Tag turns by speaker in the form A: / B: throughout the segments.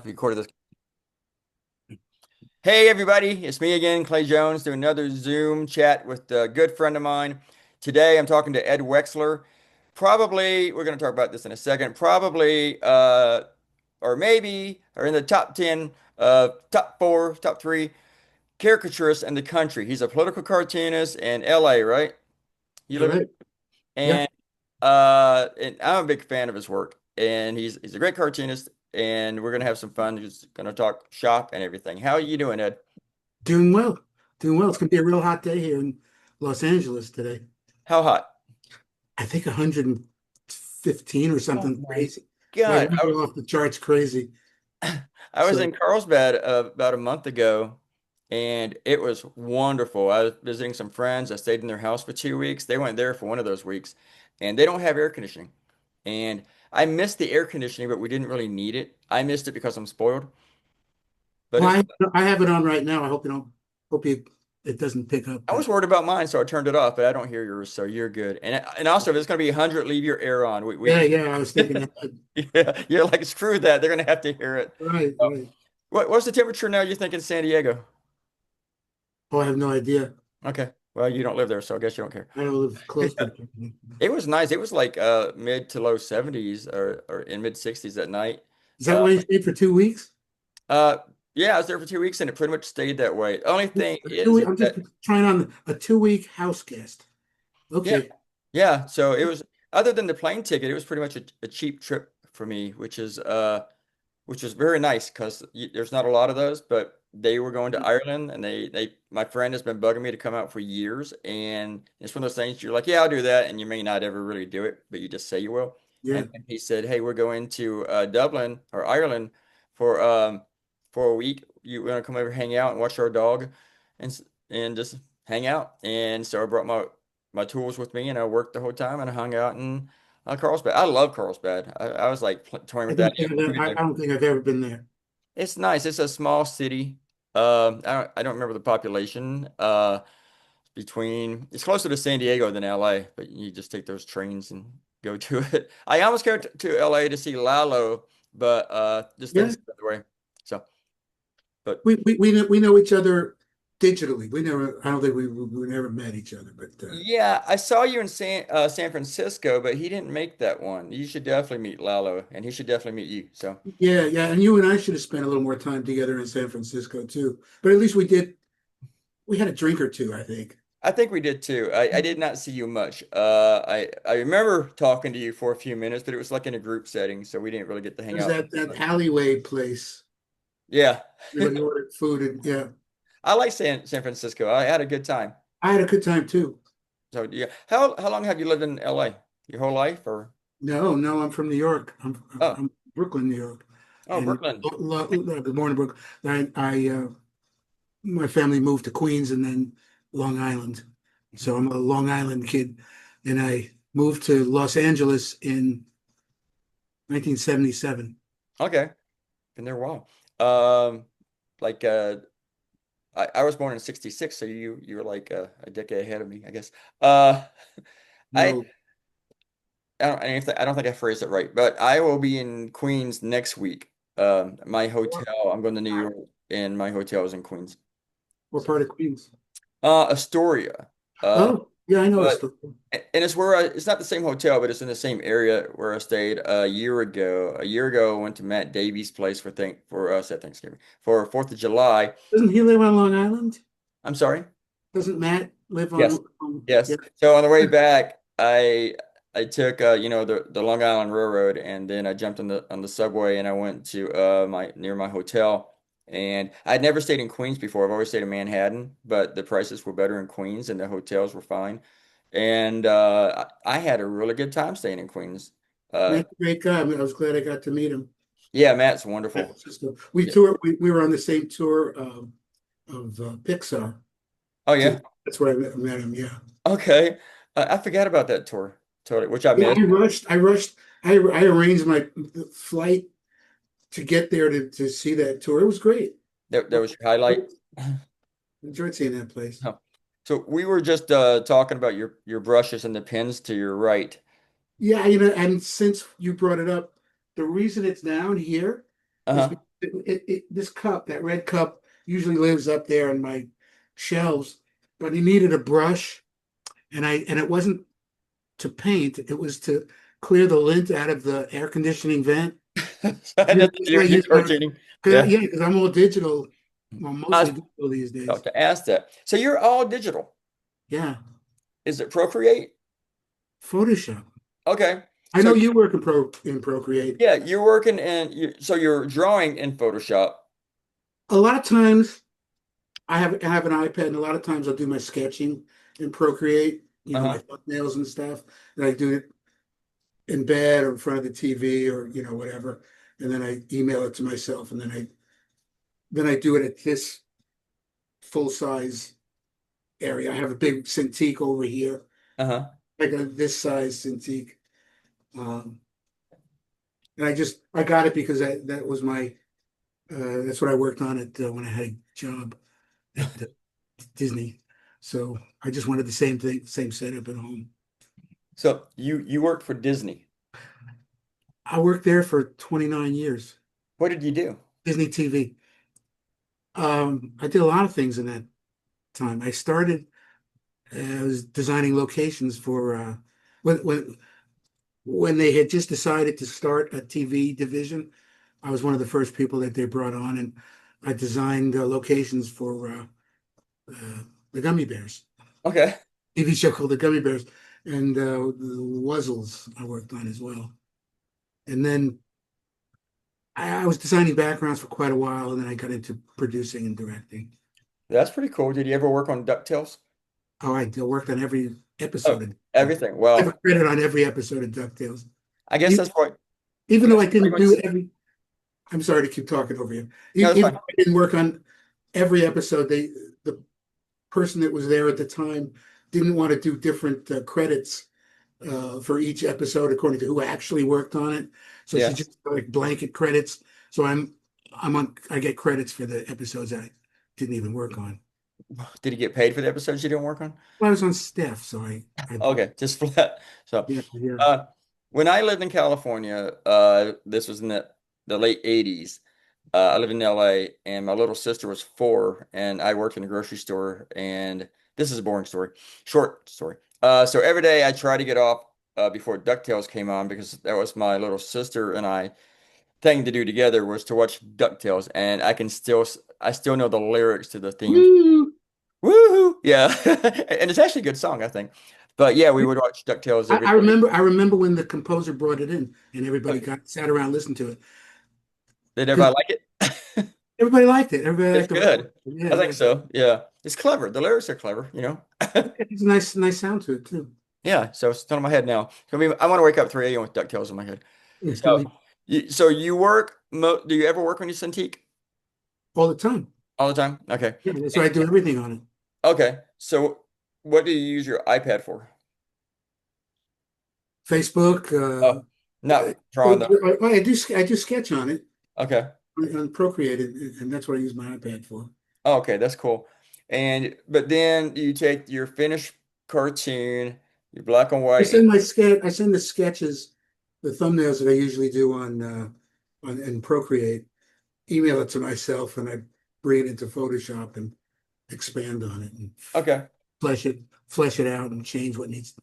A: Recorded this. Hey everybody, it's me again, Clay Jones, doing another Zoom chat with a good friend of mine. Today I'm talking to Ed Wexler. Probably, we're going to talk about this in a second. Probably, or maybe, or in the top 10, top four, top three caricaturists in the country. He's a political cartoonist in LA, right? You
B: All
A: live
B: right.
A: in,
B: Yeah.
A: and I'm a big fan of his work. And he's a great cartoonist, and we're gonna have some fun. He's gonna talk shop and everything. How are you doing, Ed?
B: Doing well. Doing well. It's going to be a real hot day here in Los Angeles today.
A: How hot?
B: I think 115 or
A: Oh
B: something
A: my
B: crazy. Like
A: God.
B: really off the charts crazy.
A: I was
B: So,
A: in Carlsbad about a month ago, and it was wonderful. I was visiting some friends. I stayed in their house for 2 weeks. They went there for one of those weeks, and they don't have air conditioning. And I missed the air conditioning, but we didn't really need it. I missed it because I'm spoiled. But
B: well,
A: it's
B: I have it on right now. I hope you don't, hope you, it doesn't pick up,
A: I
B: but
A: was worried about mine, so I turned it off, but I don't hear yours, so you're good. And also, if it's going to be 100, leave your air on.
B: yeah, yeah, I was thinking that.
A: Yeah, you're like, screw that. They're going to have to hear it.
B: Right,
A: So,
B: right.
A: what's the temperature now you think in San Diego?
B: Oh, I have no idea.
A: Okay. Well, you don't live there, so I guess you don't care.
B: I don't live close to it.
A: It was nice. It was like mid to low 70s or in mid 60s at night.
B: Is that
A: Uh,
B: why you stayed for 2 weeks?
A: uh, yeah, I was there for 2 weeks and it pretty much stayed that way. The only thing
B: A
A: is
B: 2 week, I'm just
A: that,
B: trying on a 2 week house guest.
A: yeah,
B: Okay.
A: yeah. So it was, other than the plane ticket, it was pretty much a cheap trip for me, which is very nice because there's not a lot of those, but they were going to Ireland and my friend has been bugging me to come out for years. And it's one of those things you're like, yeah, I'll do that. And you may not ever really do it, but you just say you will.
B: Yeah.
A: And then he said, hey, we're going to Dublin or Ireland for, for a week. You want to come over, hang out and watch our dog and just hang out. And so I brought my tools with me and I worked the whole time and I hung out in Carlsbad. I love Carlsbad. I was like toying with that.
B: I don't think I've ever been there.
A: It's nice. It's a small city. I don't remember the population. It's closer to San Diego than LA, but you just take those trains and go to it. I almost came to LA to see Lalo, but just
B: Yeah.
A: things the other way. So, but
B: We know each other digitally. We never, I don't think we never met each other, but
A: yeah, I saw you in San Francisco, but he didn't make that one. You should definitely meet Lalo, and he should definitely meet you. So.
B: yeah, yeah. And you and I should have spent a little more time together in San Francisco too. But at least we did, we had a drink or two, I think.
A: I think we did too. I did not see you much. I remember talking to you for a few minutes, but it was like in a group setting, so we didn't really get to hang
B: There's
A: out.
B: that alleyway place.
A: Yeah,
B: Everybody ordered food and yeah.
A: I like San Francisco. I had a good time.
B: I had a good time too.
A: So yeah, how long have you lived in LA? Your whole life, or
B: No, no, I'm from New York.
A: oh
B: I'm Brooklyn, New York.
A: oh
B: And
A: Brooklyn?
B: good morning, Brooklyn. My family moved to Queens and then Long Island. So I'm a Long Island kid. And I moved to Los Angeles in 1977.
A: Okay, been there a while. Like I was born in '66, so you were like a decade ahead of me, I guess. Uh, I
B: No,
A: I don't think I phrased it right, but I will be in Queens next week. My hotel, I'm going to New York, and my hotel is in Queens.
B: what part of Queens?
A: Astoria. Uh,
B: Oh, yeah, I know a
A: but
B: story.
A: and it's where it's not the same hotel, but it's in the same area where I stayed a year ago. A year ago, I went to Matt Davies' place for us at Thanksgiving for 4th of July.
B: Doesn't he live on Long Island?
A: I'm sorry.
B: Doesn't Matt live
A: Yes.
B: yeah.
A: Yes. So on the way back, I took the Long Island Railroad and then I jumped on the subway and I went to my near my hotel. And I'd never stayed in Queens before. I've always stayed in Manhattan, but the prices were better in Queens and the hotels were fine. And I had a really good time staying in Queens. Uh,
B: Matt's a great guy. I mean, I was glad I got to meet him.
A: yeah, Matt's
B: San
A: wonderful.
B: Francisco.
A: Yeah.
B: We were on the same tour of Pixar.
A: Oh
B: So
A: yeah.
B: that's where I met him. Yeah.
A: Okay. I forgot about that tour totally, which I
B: Yeah,
A: missed.
B: I arranged my flight to get there to see that tour. It was great.
A: That was your highlight.
B: Enjoyed seeing that place.
A: Oh. So we were just talking about your brushes and the pens to your right.
B: Yeah, and since you brought it up, the reason it's down here is
A: Uh-huh.
B: This cup, that red cup, usually lives up there in my shelves, but he needed a brush, and it wasn't to paint, it was to clear the lint out of the air conditioning vent.
A: So I had nothing to
B: That's
A: do
B: what I
A: with you
B: use my,
A: cartooning.
B: cause,
A: Yeah.
B: yeah, because I'm all digital. Well,
A: I
B: mostly
A: was
B: digital these days.
A: about to ask that. So you're all digital.
B: Yeah,
A: Is it Procreate?
B: Photoshop.
A: Okay.
B: I
A: So
B: know you work in Procreate.
A: yeah, you're working so you're drawing in Photoshop.
B: A lot of times I have an iPad, and a lot of times I'll do my sketching in Procreate, my
A: Uh-huh.
B: thumbnails and stuff. And I do it in bed or in front of the TV or whatever. And then I email it to myself, and then I do it at this full size area. I have a big Cintiq over here.
A: Uh-huh.
B: I got this size Cintiq. Um, and I got it because that was that's what I worked on it when I had a job at Disney. So I just wanted the same thing, same setup at home.
A: So you worked for Disney.
B: I worked there for 29 years,
A: What did you do?
B: Disney TV. I did a lot of things in that time. I was designing locations for when when when they had just decided to start a TV division. I was one of the first people that they brought on, and I designed locations for uh, the Gummy Bears,
A: Okay.
B: TV show called the Gummy Bears, and the Wuzzles I worked on as well. And then I was designing backgrounds for quite a while, and then I got into producing and directing.
A: That's pretty cool. Did you ever work on DuckTales?
B: Oh, I worked on every
A: Oh,
B: episode of DuckTales.
A: everything.
B: I have a
A: Well,
B: credit on every episode of DuckTales.
A: I guess
B: E-
A: that's what
B: Even though I didn't
A: pretty
B: do
A: much.
B: every, I'm sorry to keep talking over you.
A: No, that's
B: Even
A: fine.
B: though I didn't work on every episode, the person that was there at the time didn't want to do different credits for each episode according to who actually worked on it. So she
A: Yeah.
B: just like blanket credits. So I get credits for the episodes I didn't even work on.
A: Did you get paid for the episodes you didn't work on?
B: Well, I was on staff, so I
A: Okay, just flat. So,
B: yeah, yeah.
A: uh, when I lived in California, this was in the late 80s. I lived in LA, and my little sister was 4, and I worked in a grocery store. And this is a boring story, short story. So every day I tried to get off before DuckTales came on because that was my little sister and I thing to do together was to watch DuckTales, and I still know the lyrics to the theme.
B: Woo!
A: Woohoo! Yeah, and it's actually a good song, I think. But yeah, we would watch DuckTales every day.
B: I remember when the composer brought it in and everybody
A: Okay.
B: got sat around listening to it
A: Did
B: because
A: everybody like it?
B: everybody liked it. Everybody
A: It's
B: liked the record.
A: good.
B: Yeah,
A: I think
B: yeah.
A: so. Yeah, it's clever. The lyrics are clever.
B: It's a nice sound to it too.
A: Yeah, so it's still in my head now. So, I mean, I want to wake up 3 a.m. with DuckTales in my head. So,
B: Yeah,
A: you work? Do you ever work on your Cintiq
B: all the time.
A: all the time? Okay.
B: Yeah, that's why I do everything on it.
A: Okay. So, what do you use your iPad for?
B: Facebook.
A: Oh, not drawing the.
B: I do sketch on it
A: Okay.
B: on Procreate, and that's what I use my iPad for.
A: Oh, okay, that's cool. But then you take your finished cartoon, your black and white.
B: I send the sketches, the thumbnails that I usually do on in Procreate, email it to myself, and I bring it into Photoshop and expand on it and
A: Okay.
B: flesh it out and change what needs,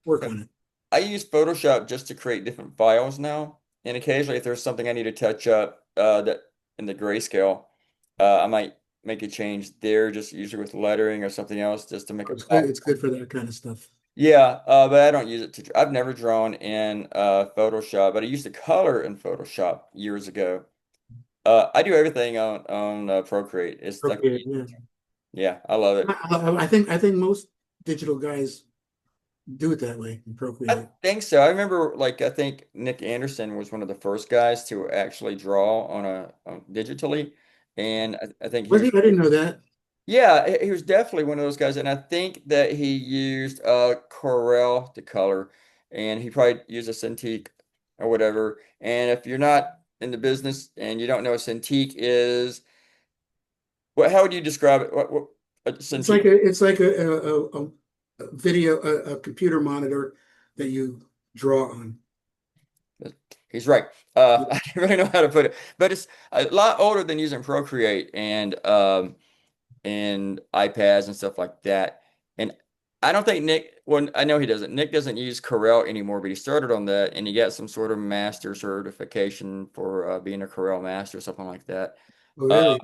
B: work on it.
A: I use Photoshop just to create different files now. And occasionally, if there's something I need to touch up that in the grayscale, I might make a change there, just usually with lettering or something else, just to make it pop.
B: It's good for that kind of stuff.
A: Yeah, but I don't use it to. I've never drawn in Photoshop, but I used to color in Photoshop years ago. I do everything on Procreate. It's like,
B: Procreate, yeah.
A: yeah, I love it.
B: I think most digital guys do it that way in
A: I
B: Procreate.
A: think so. I remember, like, I think Nick Anderson was one of the first guys to actually draw on digitally, and I think he
B: Was he?
A: was,
B: I didn't know that.
A: yeah, he was definitely one of those guys. And I think that he used Corel to color, and he probably used a Cintiq or whatever. And if you're not in the business and you don't know what Cintiq is, how would you describe it? What a Cintiq?
B: It's like a video a computer monitor that you draw on.
A: He's right. I don't really know how to put it, but it's a lot older than using Procreate and iPads and stuff like that. And I don't think Nick, well, I know he doesn't. Nick doesn't use Corel anymore, but he started on that and he got some sort of master certification for being a Corel master or something like that.
B: Oh,
A: Uh,
B: really?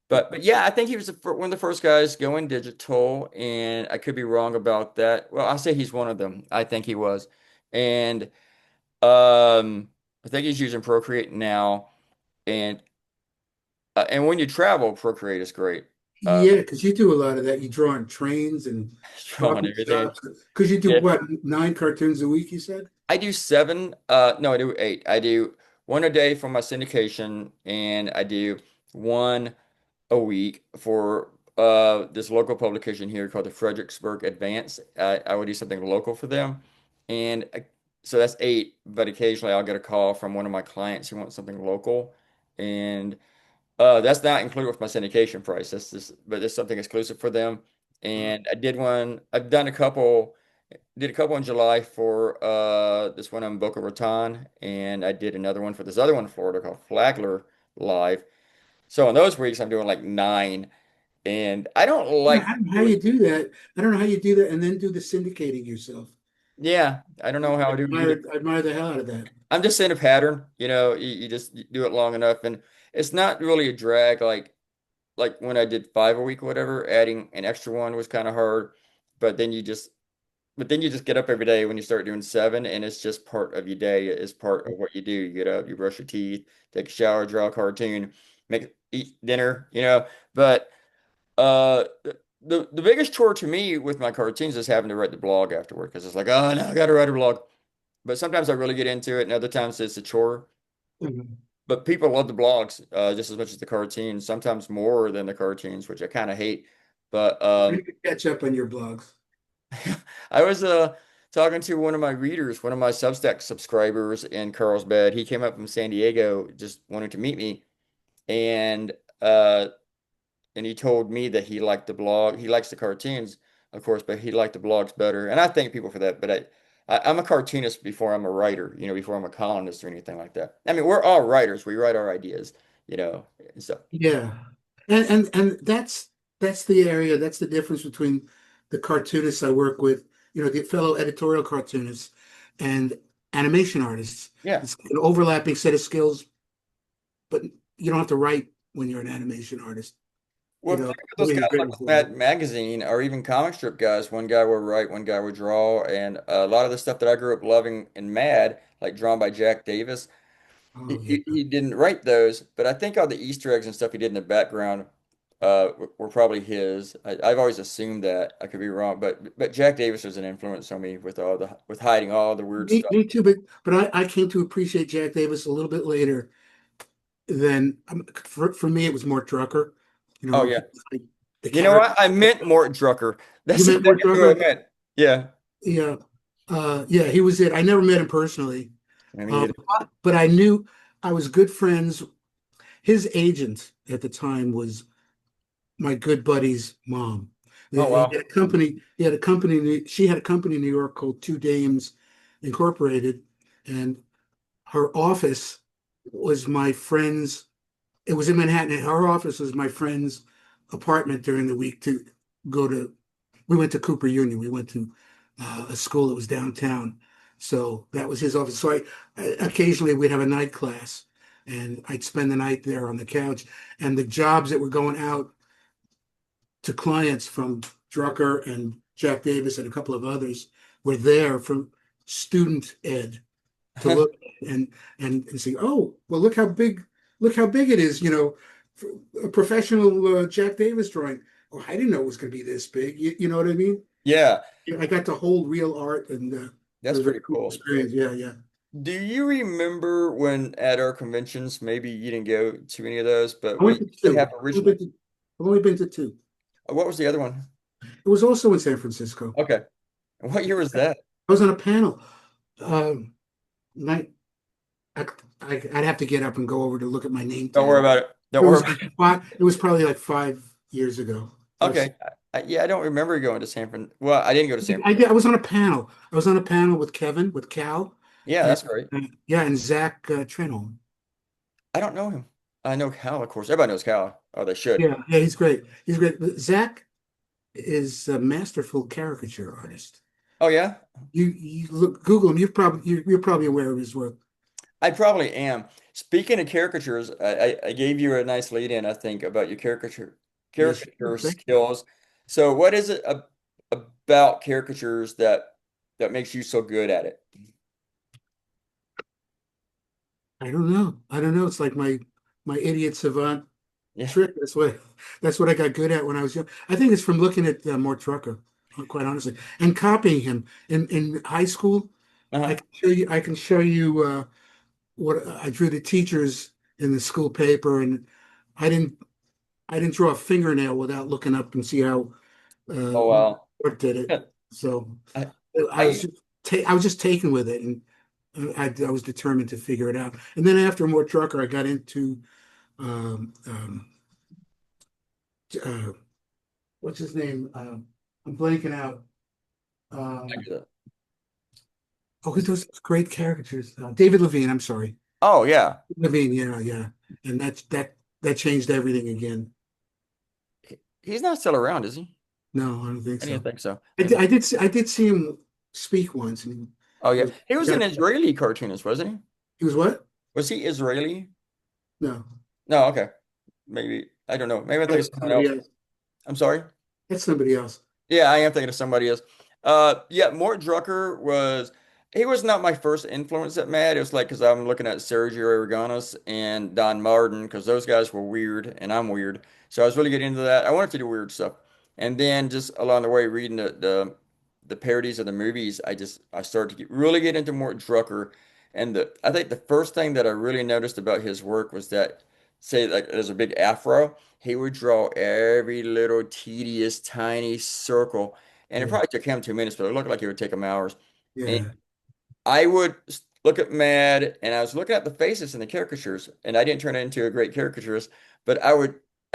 A: but yeah, I think he was one of the first guys going digital, and I could be wrong about that. Well, I'll say he's one of them. I think he was, and I think he's using Procreate now, and and when you travel, Procreate is great. Uh,
B: Yeah, because you do a lot of that. You draw on trains and
A: drawing
B: coffee
A: everything.
B: shops. Because you do
A: Yeah.
B: what, 9 cartoons a week, you said?
A: I do seven. No, I do eight. I do one a day for my syndication, and I do one a week for this local publication here called the Fredericksburg Advance. I would do something local for them, and so that's eight. But occasionally, I'll get a call from one of my clients who wants something local, and that's not included with my syndication price. That's just, but it's something exclusive for them. And I did one. I've done a couple. Did a couple in July for this one on Boca Raton, and I did another one for this other one in Florida called Flagler Live. So on those weeks, I'm doing like nine, and I don't
B: Yeah,
A: like
B: I don't know how
A: doing.
B: you do that. I don't know how you do that and then do the syndicating yourself.
A: Yeah, I don't know how I do it either.
B: I admire the hell out of that.
A: I'm just in a pattern, you just do it long enough, and it's not really a drag like when I did five a week or whatever. Adding an extra one was kind of hard, but then you just but then you just get up every day when you start doing seven, and it's just part of your day. It's part of what you do. You get up, you brush your teeth, take a shower, draw a cartoon, eat dinner, But the biggest chore to me with my cartoons is having to write the blog afterward because it's like, oh no, I got to write a blog. But sometimes I really get into it, and other times it's a chore.
B: Mhm.
A: But people love the blogs just as much as the cartoons, sometimes more than the cartoons, which I kind of hate. But
B: I need to catch up on your blogs.
A: I was talking to one of my readers, one of my Substack subscribers in Carlsbad. He came up from San Diego, just wanted to meet me, and uh, and he told me that he liked the blog. He likes the cartoons, of course, but he liked the blogs better. And I thank people for that. But I'm a cartoonist before I'm a writer, before I'm a columnist or anything like that. I mean, we're all writers. We write our ideas, and stuff.
B: Yeah. And that's the area, that's the difference between the cartoonists I work with, the fellow editorial cartoonists and animation artists.
A: Yeah.
B: It's an overlapping set of skills, but you don't have to write when you're an animation artist.
A: Well, think of those
B: Only
A: guys
B: the
A: like
B: greatest will.
A: Mad Magazine or even comic strip guys. One guy would write, one guy would draw, and a lot of the stuff that I grew up loving in Mad, like drawn by Jack Davis,
B: Oh, yeah.
A: he didn't write those, but I think all the Easter eggs and stuff he did in the background were probably his. I've always assumed that. I could be wrong, but Jack Davis was an influence on me with with hiding all the weird stuff.
B: Me too, but I came to appreciate Jack Davis a little bit later than for me it was Mort Drucker.
A: Oh
B: He
A: yeah.
B: was like the
A: You know
B: character.
A: what? I meant Mort Drucker.
B: You
A: That's
B: met Mort
A: exactly what I
B: Drucker?
A: meant. Yeah.
B: Yeah. Yeah, he was it. I never met him personally.
A: I mean,
B: But I knew I was good friends. His agent at the time was my good buddy's mom.
A: oh
B: He
A: wow.
B: had a company, she had a company in New York called Two Dames Incorporated, and her office was my friend's, it was in Manhattan, and her office was my friend's apartment during the week to go to, we went to Cooper Union. We went to a school that was downtown. So that was his office. So occasionally we'd have a night class and I'd spend the night there on the couch. And the jobs that were going out to clients from Drucker and Jack Davis and a couple of others were there from student ed to look and see, oh, well, look how big it is, a professional Jack Davis drawing. Oh, I didn't know it was going to be this big. You know what I mean?
A: Yeah,
B: I got to hold real art, and it
A: that's
B: was a very
A: pretty
B: cool
A: cool.
B: experience. Yeah, yeah.
A: Do you remember when at our conventions, maybe you didn't go to any of those, but
B: I
A: we
B: went to
A: used to
B: two.
A: have original.
B: I've only been to two.
A: What was the other one?
B: It was also in San Francisco.
A: Okay. What year was that?
B: I was on a panel. Um, night, I, I'd have to get up and go over to look at my name
A: Don't worry
B: tag.
A: about it.
B: It
A: Don't worry
B: was
A: about it.
B: it was probably like 5 years ago.
A: Okay. Yeah, I don't remember going to San Fran. Well, I didn't go to San
B: I
A: Francisco.
B: was on a panel. I was on a panel with Kevin, with Cal.
A: Yeah,
B: and
A: that's great.
B: yeah, and Zach Trenholm.
A: I don't know him. I know Cal, of course. Everybody knows Cal. Oh, they should.
B: Yeah, he's great. He's great. But Zach is a masterful caricature artist.
A: Oh yeah,
B: You look Google him. You're probably aware of his work.
A: I probably am. Speaking of caricatures, I gave you a nice lead in, I think, about your
B: Yes,
A: caricature
B: thank you.
A: skills. So, what is it about caricatures that makes you so good at it?
B: I don't know. I don't know. It's like my idiot savant
A: Yeah.
B: trick. That's what I got good at when I was young. I think it's from looking at Mort Trucker, quite honestly, and copying him in high school.
A: Uh-huh.
B: I can show you what I drew the teachers in the school paper, and I didn't I didn't draw a fingernail without looking up and see how
A: Oh wow.
B: Mort did it. So
A: I,
B: I was
A: I
B: just I was just taken with it, and I was determined to figure it out. And then after Mort Trucker, I got into um, um, uh, what's his name? I'm blanking out.
A: I
B: Um,
A: do that.
B: oh, those great caricatures. David Levine. I'm sorry,
A: Oh yeah.
B: Levine. Yeah, yeah. And that changed everything again.
A: He's not still around, is he?
B: No, I don't think
A: I didn't
B: so.
A: think so.
B: I,
A: I didn't
B: di-
A: think-
B: I did see him speak once, and
A: Oh
B: he
A: yeah.
B: was,
A: He
B: he
A: was
B: got
A: an
B: a,
A: Israeli cartoonist, wasn't he?
B: he was what?
A: Was he Israeli?
B: No,
A: No, okay. Maybe I don't know. Maybe I'm
B: that
A: thinking
B: was
A: of someone
B: somebody
A: else.
B: else.
A: I'm sorry.
B: That's somebody else.
A: Yeah, I am thinking of somebody else. Yeah, Mort Drucker was he was not my first influence at Mad. It was like because I'm looking at Sergio Aragonis and Don Martin because those guys were weird and I'm weird. So I was really getting into that. I wanted to do weird stuff, and then just along the way reading the parodies of the movies, I started to really get into Mort Drucker, and the I think the first thing that I really noticed about his work was that say like there's a big afro. He would draw every little tedious, tiny circle, and it
B: Yeah,
A: probably took him 2 minutes, but it looked like it would take him hours. And
B: yeah.
A: I would look at Mad, and I was looking at the faces and the caricatures, and I didn't turn it into a great caricaturist, but I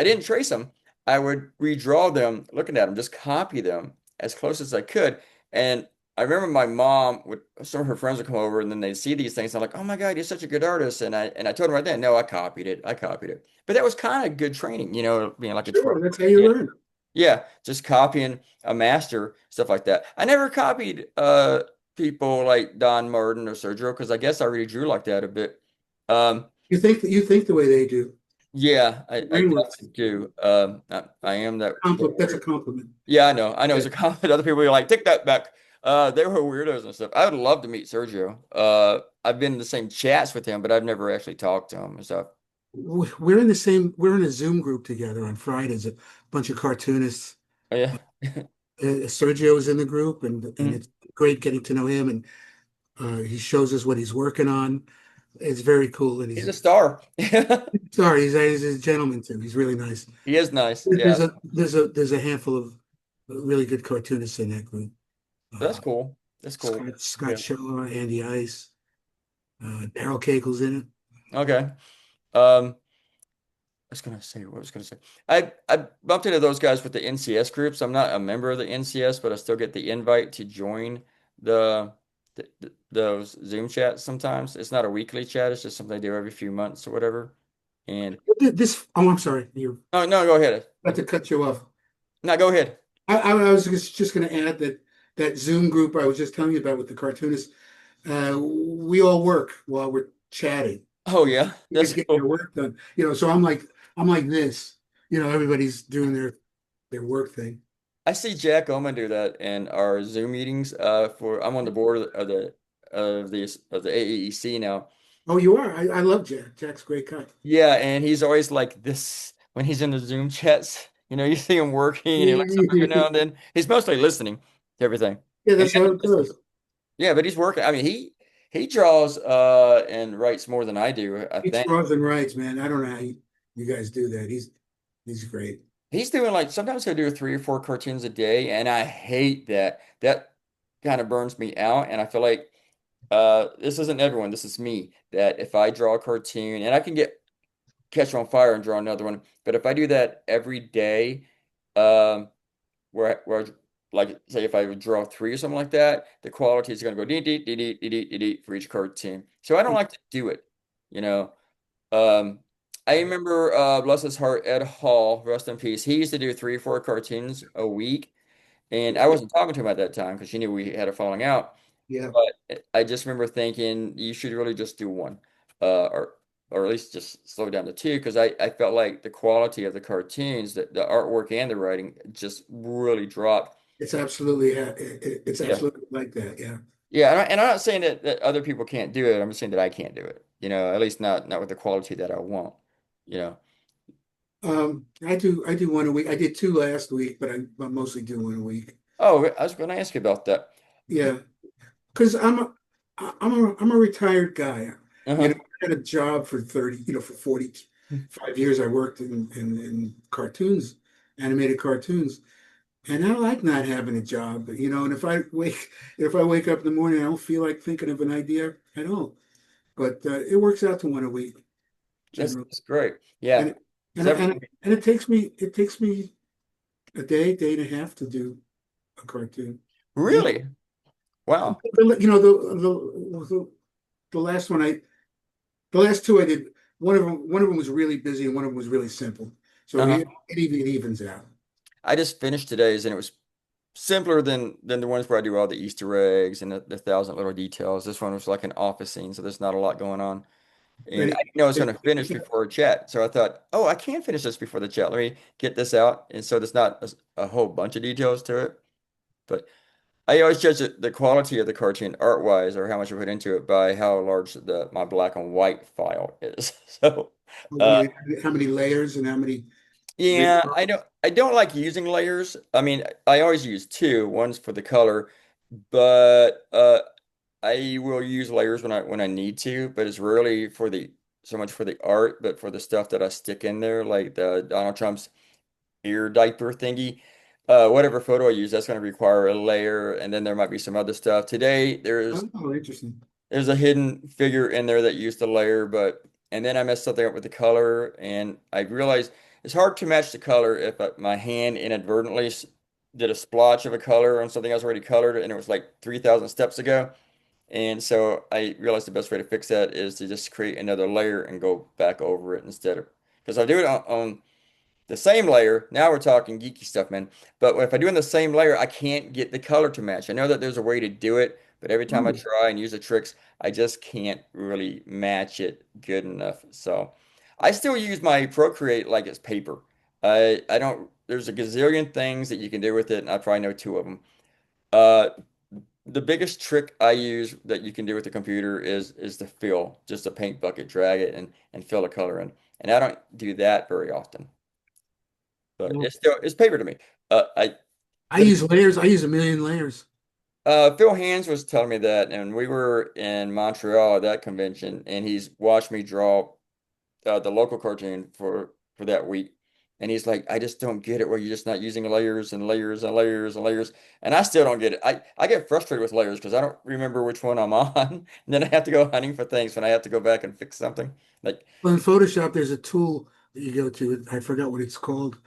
A: didn't trace them. I would redraw them, looking at them, just copy them as close as I could. And I remember my mom would, some of her friends would come over, and then they'd see these things. And I'm like, oh my God, you're such a good artist. And I told them right then, no, I copied it. I copied it. But that was kind of good training, being like a 12.
B: Sure, that's how you learn.
A: Yeah, just copying a master, stuff like that. I never copied people like Don Martin or Sergio because I guess I already drew like that a bit. Um
B: You think the way they do.
A: yeah, I
B: Brain works.
A: definitely do. I am that
B: That's a
A: weird.
B: compliment.
A: Yeah, I know. I know
B: Yeah.
A: it's a comment. Other people are like, take that back. They were weirdos and stuff. I would love to meet Sergio. I've been in the same chats with him, but I've never actually talked to him and stuff.
B: We're in a Zoom group together on Fridays, a bunch of cartoonists.
A: Oh, yeah.
B: Sergio is in the group, and
A: Mhm.
B: it's great getting to know him, and he shows us what he's working on. It's very cool, and
A: He's a star.
B: he's a gentleman too. He's really nice.
A: He is nice. Yeah.
B: There's a handful of really good cartoonists in that group.
A: That's
B: Uh,
A: cool. That's cool.
B: Scott
A: Yeah.
B: Schiller, Andy Ice, Daryl Cagel's in it.
A: Okay. I was gonna say what I was gonna say. I bumped into those guys with the NCS groups. I'm not a member of the NCS, but I still get the invite to join those Zoom chats sometimes. It's not a weekly chat, it's just something I do every few months or whatever. And
B: I'm sorry, you
A: no, no, go ahead.
B: about to cut you off.
A: No, go ahead.
B: I was just going to add that Zoom group I was just telling you about with the cartoonists. We all work while we're chatting.
A: Oh yeah,
B: Everybody's
A: that's
B: getting their
A: cool.
B: work done. So I'm like this. Everybody's doing their work thing.
A: I see Jack Oman do that in our Zoom meetings. For I'm on the board of the AEC now.
B: Oh, you are. I love Jack. Jack's a great guy.
A: Yeah, and he's always like this when he's in the Zoom chats. You see him working and he looks up every now and then. He's mostly listening to everything.
B: Yeah,
A: And
B: that's how it goes.
A: yeah, but he's working. I mean, he draws and writes more than I do, I
B: He
A: think.
B: draws and writes, man. I don't know how you guys do that. He's great.
A: He's doing like sometimes he'll do 3 or 4 cartoons a day, and I hate that. That kind of burns me out, and I feel like this isn't everyone, this is me. That if I draw a cartoon and I can get catch on fire and draw another one. But if I do that every day, um, where like say if I would draw three or something like that, the quality is going to go dee dee dee dee dee dee dee dee for each cartoon. So I don't like to do it, you know. Um, I remember, bless his heart, Ed Hall, rest in peace. He used to do three or four cartoons a week, and I wasn't talking to him at that time because she knew we had a falling out.
B: Yeah,
A: But I just remember thinking you should really just do one, uh, or or at least just slow down to two, because I felt like the quality of the cartoons, the artwork and the writing just really dropped.
B: it's absolutely it's
A: Yeah.
B: absolutely like that. Yeah.
A: Yeah, and I'm not saying that other people can't do it. I'm just saying that I can't do it. At least not with the quality that I want. You know.
B: I do one a week. I did two last week, but I mostly do one a week.
A: Oh, I was going to ask you about that.
B: Yeah, because I'm a retired guy.
A: Uh-huh.
B: I had a job for 30, for 45 years. I worked in cartoons, animated cartoons, and I like not having a job. And if I wake up in the morning, I don't feel like thinking of an idea. I don't. But it works out to one a week generally,
A: That's great. Yeah.
B: and
A: Seven.
B: and it takes me a day and a half to do a cartoon. You
A: Really? Wow.
B: you know the last one I the last two I did, one of them was really busy and one of them was really simple. So
A: Uh-huh.
B: it evens out.
A: I just finished today's and it was simpler than the ones where I do all the Easter eggs and the thousand little details. This one was like an office scene, so there's not a lot going on. And I
B: Ready?
A: didn't know I was going to finish before chat. So I thought, oh, I can finish this before the chat. Let me get this out. And so there's not a whole bunch of details to it. But I always judge the quality of the cartoon art-wise or how much I put into it by how large my black and white file is. So, uh,
B: How many layers and how many
A: yeah, I don't like using layers. I mean, I always use two. One's for the color, but I will use layers when I need to, but it's rarely for the so much for the art, but for the stuff that I stick in there, like the Donald Trump's ear diaper thingy. Whatever photo I use, that's going to require a layer, and then there might be some other stuff. Today,
B: Oh, interesting.
A: there's a hidden figure in there that used a layer, and then I messed something up with the color, and I realized it's hard to match the color if my hand inadvertently did a splotch of a color on something else already colored, and it was like 3,000 steps ago. And so I realized the best way to fix that is to just create another layer and go back over it instead of, because I do it on the same layer. Now we're talking geeky stuff, man. But if I do in the same layer, I can't get the color to match. I know that there's a way to do it, but every time I
B: Oh,
A: try and use the tricks, I just can't really match it good enough. So I still use my Procreate like it's paper. I don't, there's a gazillion things that you can do with it, and I probably know two of them. Uh, the biggest trick I use that you can do with the computer is to fill, just a paint bucket, drag it and fill the color in. And I don't do that very often. But
B: well,
A: it's paper to me. I
B: I
A: the
B: use layers. I use a million layers.
A: Phil Hands was telling me that, and we were in Montreal at that convention, and he's watched me draw the local cartoon for that week, and he's like, I just don't get it where you're just not using layers and layers and layers and layers, and I still don't get it. I get frustrated with layers because I don't remember which one I'm on, and then I have to go hunting for things when I have to go back and fix something. Like,
B: Well, in Photoshop, there's a tool that you go to. I forgot what it's called,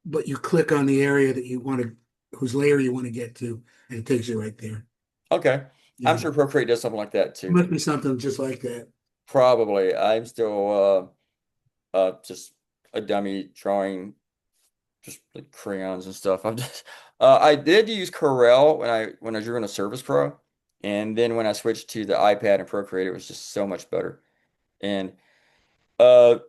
B: but you click on the area that you want to, whose layer you want to get to, and it takes you right there.
A: okay, I'm
B: Yeah,
A: sure Procreate does something like that
B: it
A: too.
B: must be something just like that.
A: Probably. I'm still just a dummy drawing just like crayons and stuff. I did use Corel when I drew in a Surface Pro, and then when I switched to the iPad and Procreate, it was just so much better. And uh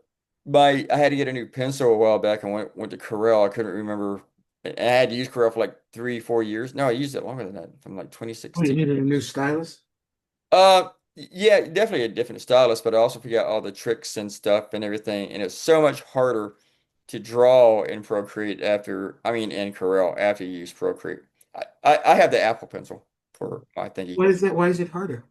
A: I had to get a new pencil a while back and went to Corel. I couldn't remember. I had to use Corel for like 3, 4 years. No, I used it longer than that, from like
B: Oh, you
A: 2016.
B: needed a new stylus?
A: Yeah, definitely a different stylus, but I also forgot all the tricks and stuff and everything. And it's so much harder to draw in Procreate in Corel after you use Procreate. I have the Apple Pencil for my thingy.
B: Why is that? Why is it harder?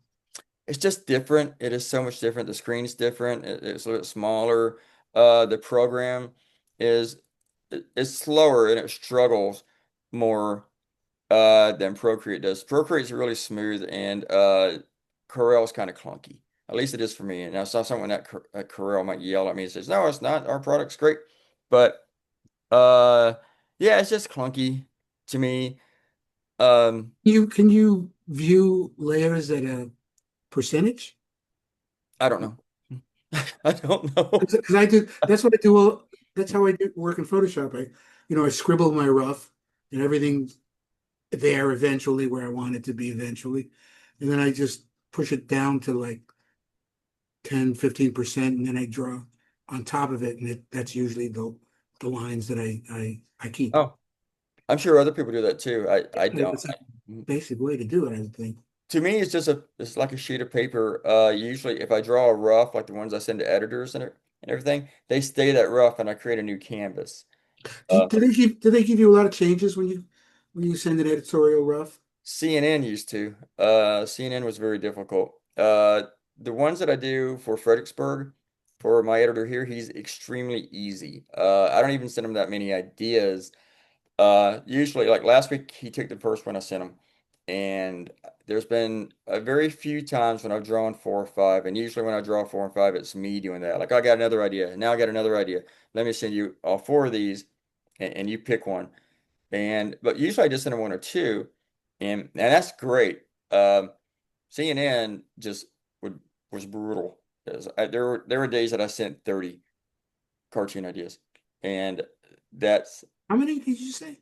A: It's just different. It is so much different. The screen's different. It's a little bit smaller. The program is it's slower and it struggles more than Procreate does. Procreate's really smooth and Corel's kind of clunky. At least it is for me. And I saw someone at Corel might yell at me and says, "No, it's not. Our product's great." But uh yeah, it's just clunky to me. Um,
B: Can you view layers at a percentage?
A: I don't know. I don't know.
B: Because I do, that's what I do. That's how I do work in Photoshop. I scribble my rough and everything's there eventually where I want it to be eventually. And then I just push it down to like 10, 15%, and then I draw on top of it. And that's usually the lines that I keep.
A: Oh, I'm sure other people do that too. I don't.
B: It's a basic way to do it, I would think.
A: To me, it's like a sheet of paper. Usually if I draw a rough, like the ones I send to editors and everything, they stay that rough and I create a new canvas. Uh,
B: Do they give you a lot of changes when you send an editorial rough?
A: CNN used to. CNN was very difficult. The ones that I do for Fredericksburg, for my editor here, he's extremely easy. I don't even send him that many ideas. Usually, like last week, he took the first one I sent him, and there's been a very few times when I've drawn four or five, and usually when I draw four and five, it's me doing that. Like I got another idea, now I got another idea. Let me send you all four of these, and you pick one. And but usually I just send him one or two, and that's great. CNN just would was brutal. There were days that I sent 30 cartoon ideas, and that's
B: How many did you say?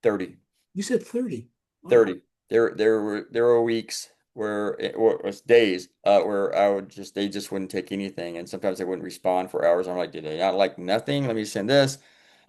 A: 30.
B: You said 30. Wow.
A: 30. There were weeks where it was days where I would just they just wouldn't take anything, and sometimes they wouldn't respond for hours. I'm like, did they not like nothing? Let me send this.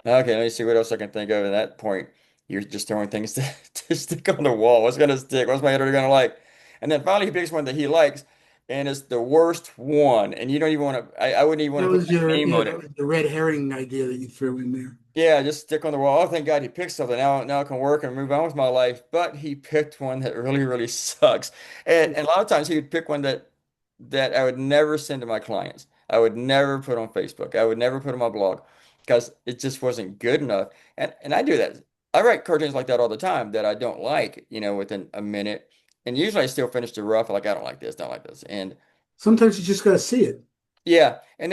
A: Okay, let me see what else I can think of. At that point, you're just throwing things to, to stick on the wall. What's gonna stick? What's my editor gonna like? And then finally he picks one that he likes, and it's the worst one. And you don't even want to. I wouldn't even want
B: That
A: to put
B: was
A: my name on
B: that
A: it.
B: was the red herring idea that you threw in there.
A: Yeah, just stick on the wall. Oh, thank God he picked something. Now I can work and move on with my life. But he picked one that really, really sucks. And a lot of times he would pick one that I would never send to my clients. I would never put on Facebook. I would never put on my blog because it just wasn't good enough. And I do that. I write cartoons like that all the time that I don't like, within a minute. And usually I still finish the rough like I don't like this, don't like this. And
B: Sometimes you just got to see it.
A: yeah, and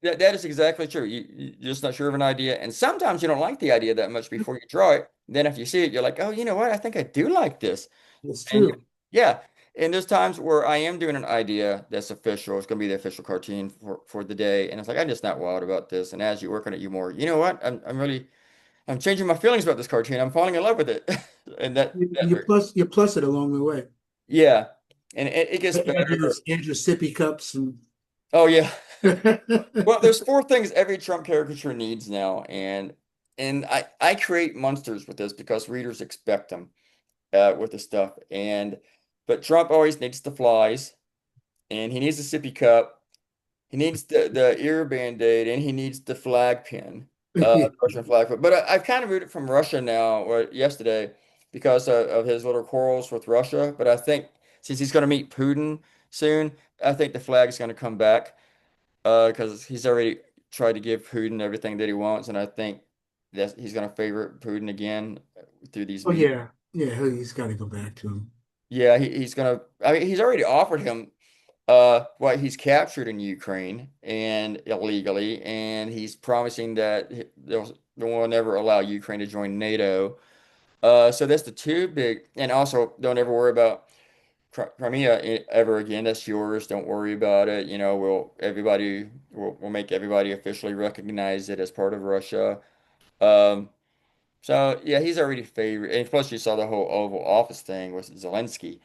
B: Yeah,
A: that is exactly true. You're just not sure of an idea, and sometimes you don't like the idea that much before you draw it. Then after you see it, you're like, oh, you know what? I think I do like this.
B: that's
A: And
B: true.
A: yeah, and there's times where I am doing an idea that's official. It's going to be the official cartoon for the day, and it's like I'm just not wild about this. And as you work on it, you more, you know what? I'm changing my feelings about this cartoon. I'm falling in love with it, and
B: You plus it along the way.
A: yeah, and it gets better.
B: Add your sippy cups and
A: Oh yeah. Well, there's four things every Trump caricature needs now, and I create monsters with this because readers expect them with the stuff. But Trump always needs the flies, and he needs the sippy cup, he needs the ear band-aid, and he needs the flag pin, Russian flag. But I've kind of rooted from Russia now, or yesterday, because of his little quarrels with Russia. But I think since he's going to meet Putin soon, I think the flag is going to come back because he's already tried to give Putin everything that he wants, and I think that he's going to favor Putin again through these
B: Oh
A: meetings.
B: yeah, yeah. He's got to go back to him.
A: Yeah, he's going to. I mean, he's already offered him what he's captured in Ukraine and illegally, and he's promising that they will never allow Ukraine to join NATO. So that's the two big, and also don't ever worry about Crimea ever again. That's yours. Don't worry about it. We'll make everybody officially recognize it as part of Russia. Um, so yeah, he's already favored. And plus, you saw the whole Oval Office thing with Zelensky,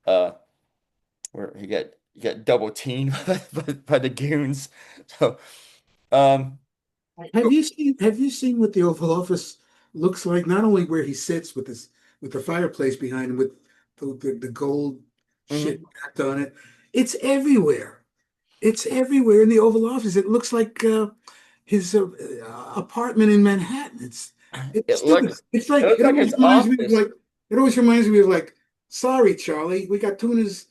A: uh, where he got double teamed by the goons. So um,
B: Have you seen what the Oval Office looks like? Not only where he sits with the fireplace behind him with the gold shit
A: mhm.
B: packed on it. It's everywhere. It's everywhere in the Oval Office. It looks like his apartment in Manhattan. It's
A: It
B: stupid.
A: looks it looks
B: It
A: like
B: always
A: his
B: reminds me of
A: office.
B: like, sorry, Charlie, we got tunas.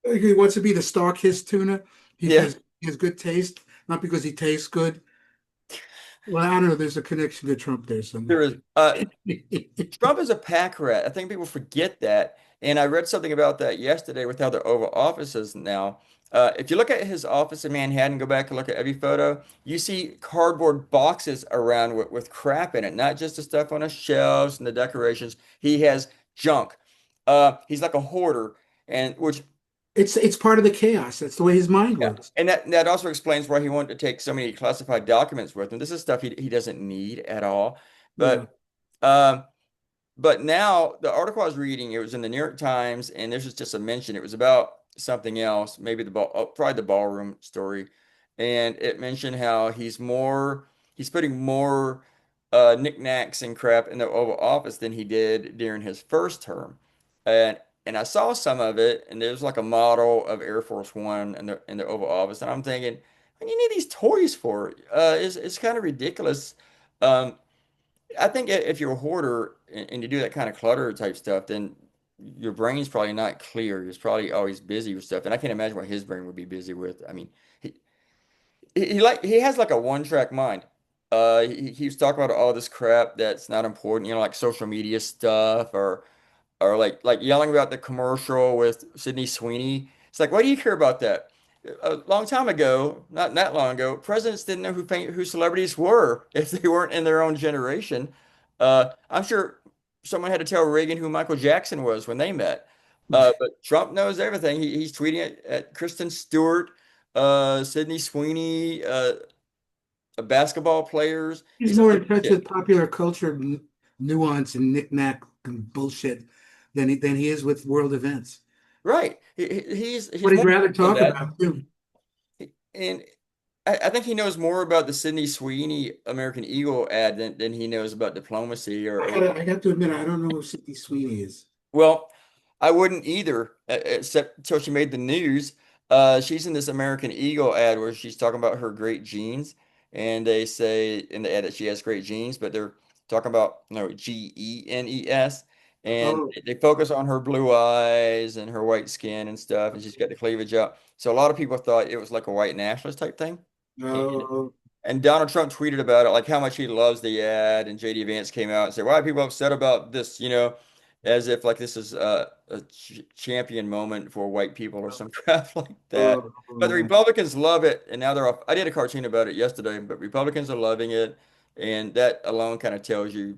B: He wants to be the Starkist tuna
A: Yeah,
B: because he has good taste, not because he tastes good. Well, I don't know. There's a connection to Trump there somewhere.
A: there is. Trump is a pack rat. I think people forget that. And I read something about that yesterday with how the Oval Office is now. If you look at his office in Manhattan, go back and look at every photo, you see cardboard boxes around with crap in it, not just the stuff on the shelves and the decorations. He has junk. He's like a hoarder, and which
B: It's part of the chaos. That's the way his mind
A: yeah,
B: works.
A: and that also explains why he wanted to take so many classified documents with him. This is stuff he doesn't need at all.
B: Yeah.
A: But um, but now the article I was reading, it was in the New York Times, and this was just a mention. It was about something else, maybe the ball, probably the ballroom story, and it mentioned how he's putting more knickknacks and crap in the Oval Office than he did during his first term, and and I saw some of it, and there's like a model of Air Force One in the Oval Office, and I'm thinking, what do you need these toys for? It's kind of ridiculous. Um, I think if you're a hoarder and you do that kind of clutter type stuff, then your brain's probably not clear. It's probably always busy with stuff. And I can't imagine what his brain would be busy with. I mean, he he has like a one-track mind. He was talking about all this crap that's not important, like social media stuff or like yelling about the commercial with Sydney Sweeney. It's like, why do you care about that? A long time ago, not that long ago, presidents didn't know who celebrities were if they weren't in their own generation. I'm sure someone had to tell Reagan who Michael Jackson was when they met. But Trump knows everything. He's tweeting at Kristen Stewart, Sydney Sweeney, basketball players.
B: He's
A: He says
B: more
A: like
B: in touch
A: shit.
B: with popular culture nuance and knick-knack and bullshit than he is with world events.
A: Right.
B: What
A: He's
B: he'd
A: more
B: rather
A: than
B: talk
A: that.
B: about too.
A: And I think he knows more about the Sydney Sweeney American Eagle ad than he knows about diplomacy
B: I got to admit, I don't know who Sydney Sweeney is.
A: well, I wouldn't either, except until she made the news. She's in this American Eagle ad where she's talking about her great genes, and they say in the ad that she has great genes, but they're talking about Genes, and
B: Oh,
A: they focus on her blue eyes and her white skin and stuff, and she's got the cleavage out. So a lot of people thought it was like a white nationalist type thing.
B: no.
A: And Donald Trump tweeted about it, like how much he loves the ad. And JD Vance came out and said, "Why are people upset about this?" As if like this is a champion moment for white people or some crap like that. But the
B: Oh,
A: Republicans love it, and now they're off. I did a cartoon about it yesterday, but Republicans are loving it, and that alone kind of tells you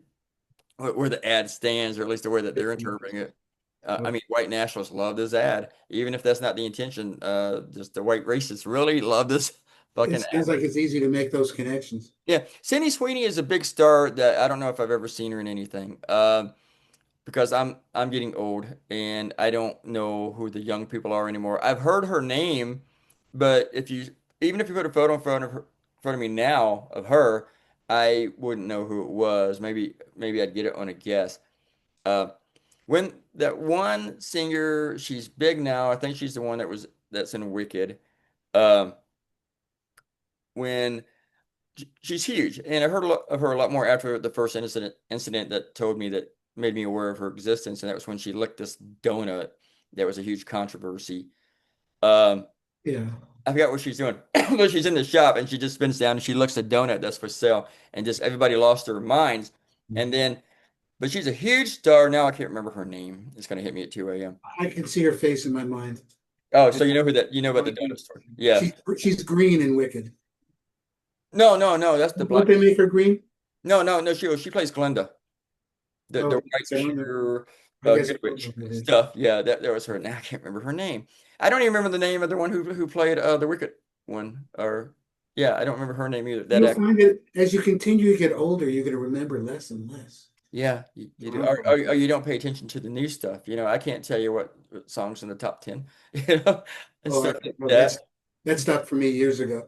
A: where the ad stands, or at least the way that they're interpreting it. I
B: oh.
A: mean, white nationalists love this ad, even if that's not the intention. Just the white racists really love this
B: It
A: fucking
B: sounds like it's easy to make those connections.
A: yeah, Sydney Sweeney is a big star that I don't know if I've ever seen her in anything. Because I'm getting old and I don't know who the young people are anymore. I've heard her name, but even if you put a photo in front of me now of her, I wouldn't know who it was. Maybe I'd get it on a guess. Uh, when that one singer, she's big now. I think she's the one that's in Wicked. Um, when she's huge, and I heard of her a lot more after the first incident that told me that made me aware of her existence, and that was when she licked this donut. That was a huge controversy. Um,
B: Yeah.
A: I forgot what she's doing, but she's in the shop and she just spins down and she looks at a donut that's for sale, and just everybody lost their minds. And then, but she's a huge star now. I can't remember her name. It's gonna hit me at 2 a.m.
B: I can see her face in my mind.
A: Oh,
B: I,
A: so you know about the donut store? Yeah.
B: she's green and wicked.
A: No, that's the
B: Don't
A: black.
B: they make her green?
A: No. She plays Glenda. The
B: Oh,
A: white
B: I don't know.
A: sheer
B: I guess I
A: Good
B: don't know
A: Witch
B: who it is.
A: stuff. Yeah, that was her. Now I can't remember her name. I don't even remember the name of the one who played the Wicked one. Or yeah, I don't remember her name either. That
B: You'll
A: act.
B: find that as you continue to get older, you're going to remember less and less.
A: Yeah, you do.
B: I'm finding.
A: Or you don't pay attention to the new stuff. I can't tell you what songs in the top 10, and
B: Oh,
A: stuff like
B: well,
A: that.
B: that stopped for me years ago.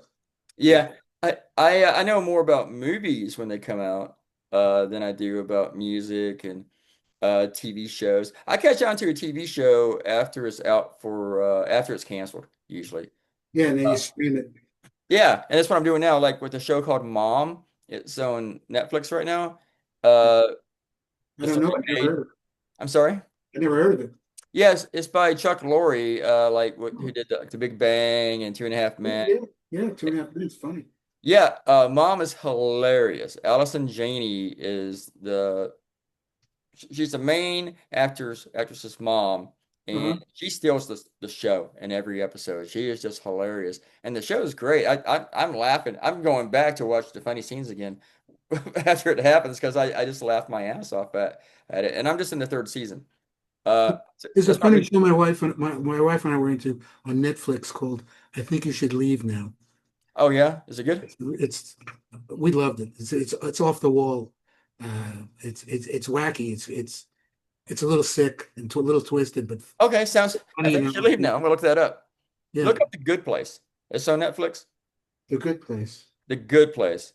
B: Yeah.
A: Yeah, I know more about movies when they come out than I do about music and TV shows. I catch on to a TV show after it's out after it's canceled, usually.
B: Yeah, and then you
A: Uh,
B: scream it.
A: yeah, and that's what I'm doing now, like with a show called Mom. It's on Netflix right now. Uh,
B: I
A: it's
B: don't
A: a
B: know. I never
A: remake.
B: heard of it.
A: I'm sorry.
B: I never heard of it.
A: Yes, it's by Chuck Lorre, who did the Big Bang and Two and a Half
B: Oh,
A: Men.
B: yeah. Yeah, 2.5 minutes. Funny.
A: Yeah, Mom is hilarious. Allison Janney is she's the main actress's mom, and
B: Uh-huh.
A: she steals the show in every episode. She is just hilarious, and the show is great. I'm laughing. I'm going back to watch the funny scenes again after it happens because I just laughed my ass off at it, and I'm just in the third season.
B: There's a
A: That's
B: funny
A: probably.
B: show my wife and I were into on Netflix called I Think You Should Leave Now.
A: Oh yeah, is it good?
B: It's we loved it. It's off the wall. It's wacky. It's a little sick and a little twisted, but
A: Okay, sounds. I
B: funny
A: think you
B: enough.
A: should leave now. I'm gonna look that up.
B: Yeah,
A: Look up The Good Place. It's on Netflix.
B: The Good Place.
A: The Good Place.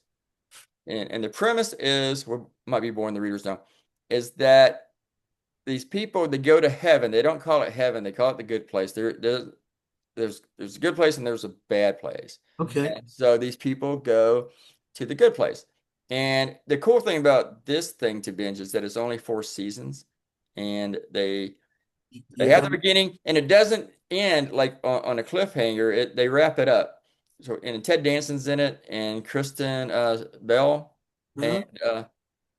A: And the premise is, what might be boring the readers now, is that these people they go to heaven. They don't call it heaven. They call it the good place. There's a good place and there's a bad place.
B: Okay.
A: And so these people go to the good place. And the cool thing about this thing to binge is that it's only 4 seasons, and they
B: You
A: have the
B: got
A: beginning, and it doesn't end like on a cliffhanger. They wrap it up. So and Ted Danson's in it, and Kristen Bell, and
B: huh?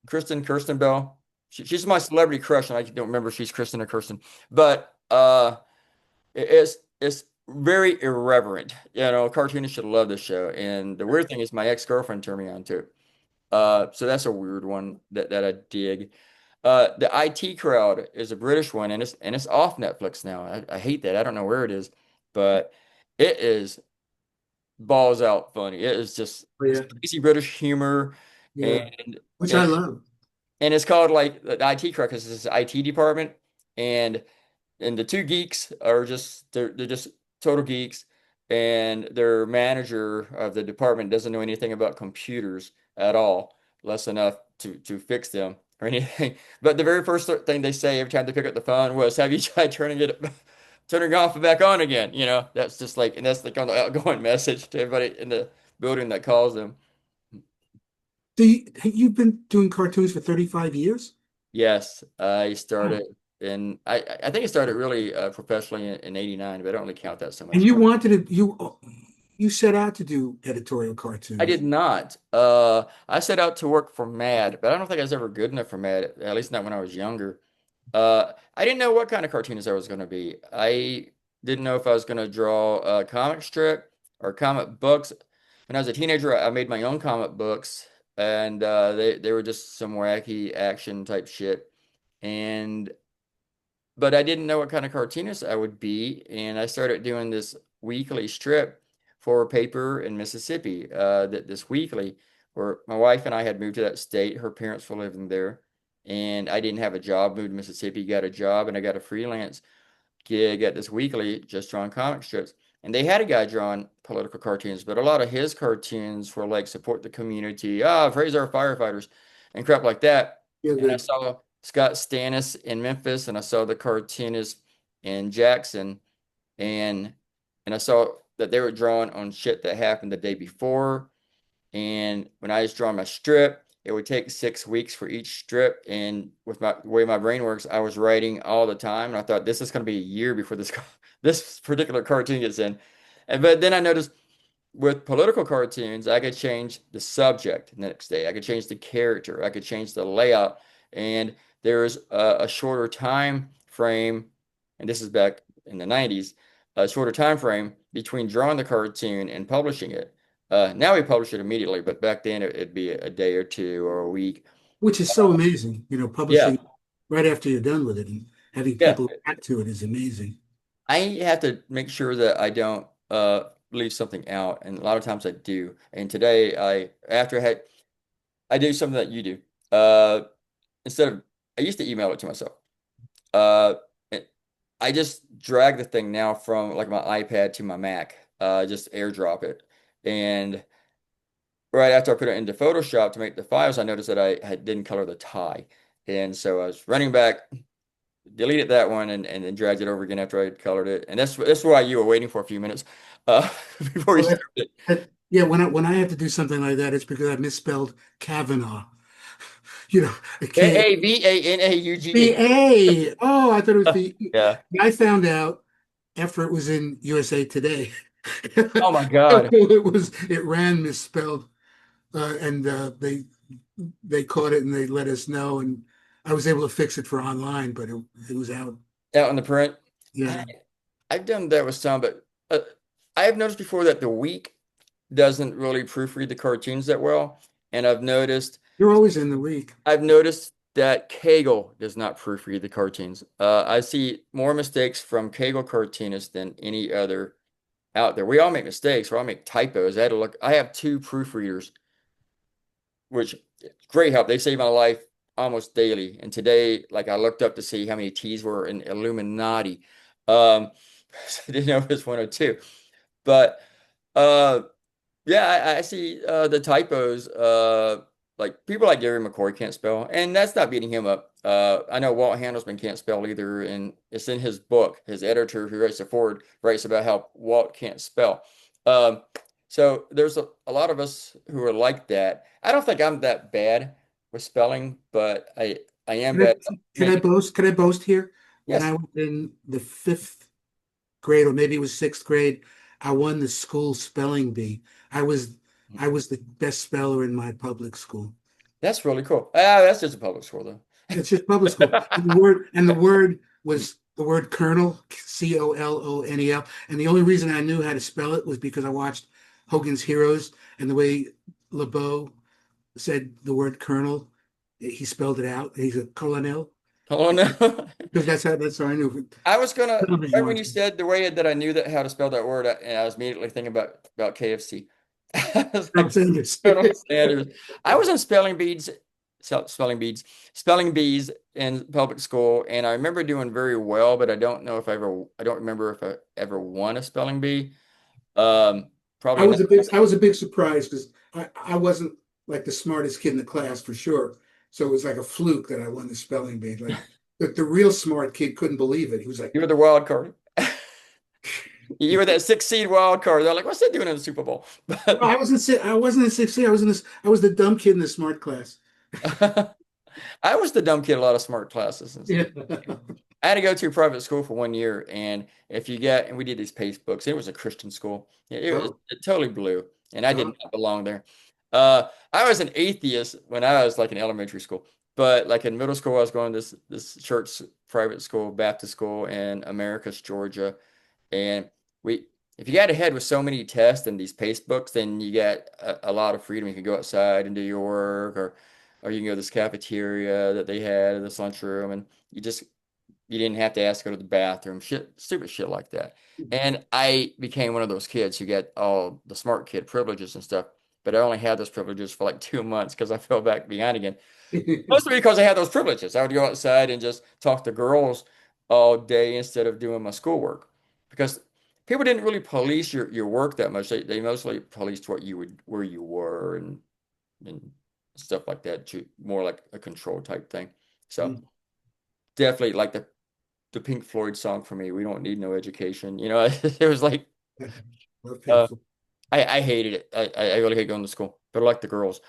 A: Kirsten Bell. She's my celebrity crush, and I don't remember if she's Kristen or Kirsten, but it's very irreverent. Cartoonists should love this show. And the weird thing is, my ex-girlfriend turned me on to it. So that's a weird one that I dig. The IT Crowd is a British one, and it's off Netflix now. I hate that. I don't know where it is, but it is balls out funny. It is just
B: Oh, yeah,
A: easy British humor,
B: yeah.
A: and
B: Which
A: and
B: I love.
A: and it's called like the IT Crowd because it's this IT department, and the two geeks are just they're just total geeks, and their manager of the department doesn't know anything about computers at all, less enough to fix them or anything. But the very first thing they say every time they pick up the phone was, "Have you tried turning it off and back on again?" That's just like, and that's like on the outgoing message to everybody in the building that calls them.
B: You've been doing cartoons for 35 years?
A: Yes, I started
B: Wow.
A: and I think I started really professionally in '89, but I don't really count that so
B: And
A: much.
B: you set out to do editorial
A: I did
B: cartoons.
A: not. I set out to work for Mad, but I don't think I was ever good enough for Mad, at least not when I was younger. I didn't know what kind of cartoonist I was going to be. I didn't know if I was going to draw a comic strip or comic books. When I was a teenager, I made my own comic books, and they were just some wacky action type shit. And but I didn't know what kind of cartoonist I would be, and I started doing this weekly strip for a paper in Mississippi. That this weekly, where my wife and I had moved to that state, her parents were living there, and I didn't have a job. Moved to Mississippi, got a job, and I got a freelance gig at this weekly just drawing comic strips. And they had a guy drawing political cartoons, but a lot of his cartoons were like support the community, praise our firefighters, and crap like that.
B: Yeah,
A: And I
B: the
A: saw Scott Stannis in Memphis, and I saw the cartoonist in Jackson, and I saw that they were drawing on shit that happened the day before. And when I was drawing my strip, it would take 6 weeks for each strip. And with the way my brain works, I was writing all the time. And I thought this is going to be a year before this particular cartoon gets in. But then I noticed with political cartoons, I could change the subject the next day. I could change the character. I could change the layout. And there's a shorter time frame. And this is back in the 90s, a shorter time frame between drawing the cartoon and publishing it. Now we publish it immediately, but back then it'd be a day or two or a week.
B: which is so amazing,
A: Yeah,
B: publishing right after you're done with it and having
A: yeah.
B: people react to it is amazing.
A: I have to make sure that I don't leave something out, and a lot of times I do. And today, I do something that you do. Instead of I used to email it to myself. Uh, it- I just drag the thing now from like my iPad to my Mac. Just AirDrop it, and right after I put it into Photoshop to make the files, I noticed that didn't color the tie. And so I was running back, deleted that one, and then dragged it over again after I had colored it. And that's why you were waiting for a few minutes before you
B: Well,
A: started.
B: yeah, when I have to do something like that, it's because I misspelled Kavanaugh. K
A: Kavanaugh.
B: VA. Oh, I thought it was V.
A: Yeah.
B: I found out after it was in USA Today.
A: Oh my God.
B: It ran misspelled, and they caught it and they let us know, and I was able to fix it for online, but it was out.
A: Out on the print.
B: Yeah.
A: I, I've done that with some, but I have noticed before that the week doesn't really proofread the cartoons that well. And
B: You're always in the week.
A: I've noticed that Kagel does not proofread the cartoons. I see more mistakes from Kagel cartoonists than any other out there. We all make mistakes. We all make typos. I had to look. I have two proofreaders, which great help. They save my life almost daily. And today, like I looked up to see how many T's were in Illuminati. Um, I didn't know it was 102. But uh, yeah, I see the typos. Like people like Gary McCoy can't spell, and that's not beating him up. I know Walt Handelsman can't spell either, and it's in his book. His editor, who writes the forward, writes about how Walt can't spell. Um, so there's a lot of us who are like that. I don't think I'm that bad with spelling, but I am
B: Can I,
A: bad at
B: can I
A: making.
B: boast? Can I boast here? When
A: Yes.
B: I was in the fifth grade, or maybe it was sixth grade, I won the school spelling bee. I was I was the best speller in my public school.
A: That's really cool. Ah, that's just a public school
B: It's just public school. And the word was the word Colonel, Colonel. And the only reason I knew how to spell it was because I watched Hogan's Heroes, and the way LeBeau said the word Colonel, he spelled it out. He's a colonel.
A: Oh no.
B: Because that's how I knew
A: I was gonna
B: television
A: right when you
B: watching.
A: said the way that I knew that how to spell that word, and I was immediately thinking about KFC. I was
B: I'm
A: like
B: saying this.
A: Colonel Sanders. I was in spelling bees in public school, and I remember doing very well, but I don't remember if I ever won a spelling bee. Um, Probably not.
B: I was a big surprise because I wasn't like the smartest kid in the class for sure. So it was like a fluke that I won the spelling bee. Like the real smart kid couldn't believe it. He was like,
A: You were the wild card. You were that six seed wild card. They're like, what's that doing in the Super Bowl?
B: "No, I wasn't in 6C. I was the dumb kid in the smart class."
A: But I was the dumb kid in a lot of smart classes.
B: Yeah.
A: I had to go to a private school for 1 year, and if you get, and we did these pace books. It was a Christian school.
B: Oh,
A: It totally blew, and I did
B: oh.
A: not belong there. I was an atheist when I was like in elementary school, but like in middle school, I was going to this church private school, Baptist school in Americus, Georgia, and we. If you got ahead with so many tests and these pace books, then you get a lot of freedom. You can go outside and do your work, or you can go to this cafeteria that they had in this lunchroom, and you didn't have to ask to go to the bathroom, shit, stupid shit like that. And I became one of those kids who get all the smart kid privileges and stuff, but I only had those privileges for like 2 months because I fell back behind again. Mostly because I had those privileges. I would go outside and just talk to girls all day instead of doing my schoolwork because people didn't really police your work that much. They mostly policed what you would where you were and stuff like that, more like a control type thing. So definitely like the Pink Floyd song for me. We don't need no education. It was like
B: Well,
A: uh,
B: painful.
A: I hated it. I really hate going to school, but I like the girls.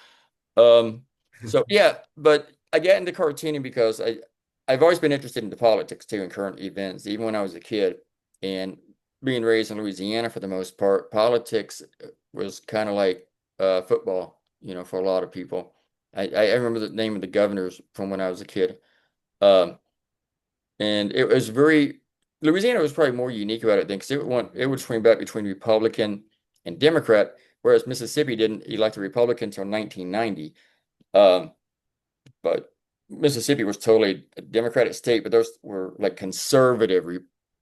A: Um, so yeah, but I get into cartooning because I've always been interested into politics too and current events, even when I was a kid. And being raised in Louisiana for the most part, politics was kind of like football, for a lot of people. I remember the name of the governors from when I was a kid. Um, And it was Louisiana was probably more unique about it then because it would swing back between Republican and Democrat, whereas Mississippi didn't elect a Republican until 1990. Um, but Mississippi was totally a Democratic state, but those were like conservative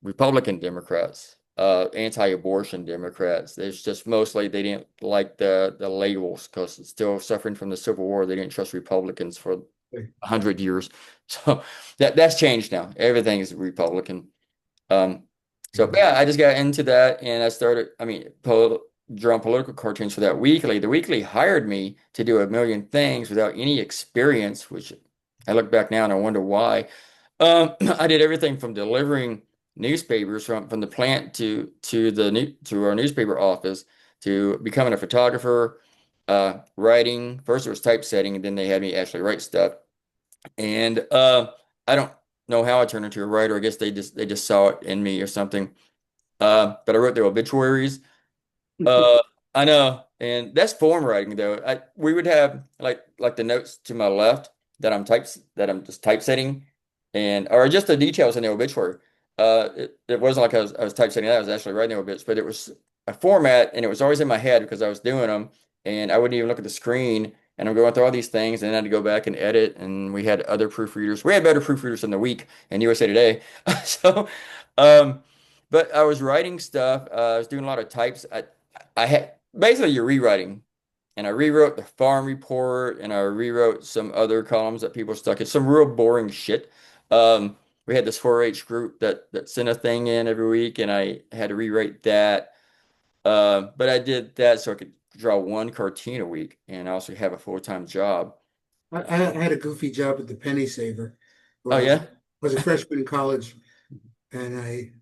A: Republican Democrats, anti-abortion Democrats. There's just mostly they didn't like the labels because it's still suffering from the Civil War. They didn't trust Republicans for 100 years. So that's changed now. Everything is Republican. Um, so yeah, I just got into that and I started, drawing political cartoons for that weekly. The weekly hired me to do a million things without any experience, which I look back now and I wonder why. I did everything from delivering newspapers from the plant to our newspaper office to becoming a photographer, writing. First it was typesetting, and then they had me actually write stuff. And I don't know how I turned into a writer. I guess they just saw it in me or something. But I wrote the obituaries. Uh, I know, and that's form writing though. We would have like the notes to my left that I'm just typesetting, and or just the details in the obituary. It wasn't like I was typesetting that. I was actually writing little bits, but it was a format, and it was always in my head because I was doing them, and I wouldn't even look at the screen, and I'm going through all these things, and then I had to go back and edit, and we had other proofreaders. We had better proofreaders than the Week and USA Today. So, um, but I was writing stuff. I was doing a lot of types. I had basically you're rewriting, and I rewrote the farm report, and I rewrote some other columns that people stuck in, some real boring shit. We had this 4-H group that sent a thing in every week, and I had to rewrite that. But I did that so I could draw one cartoon a week, and I also have a full-time job.
B: I had a goofy job at the Penny Saver,
A: Oh
B: where
A: yeah,
B: was a freshman in college, and I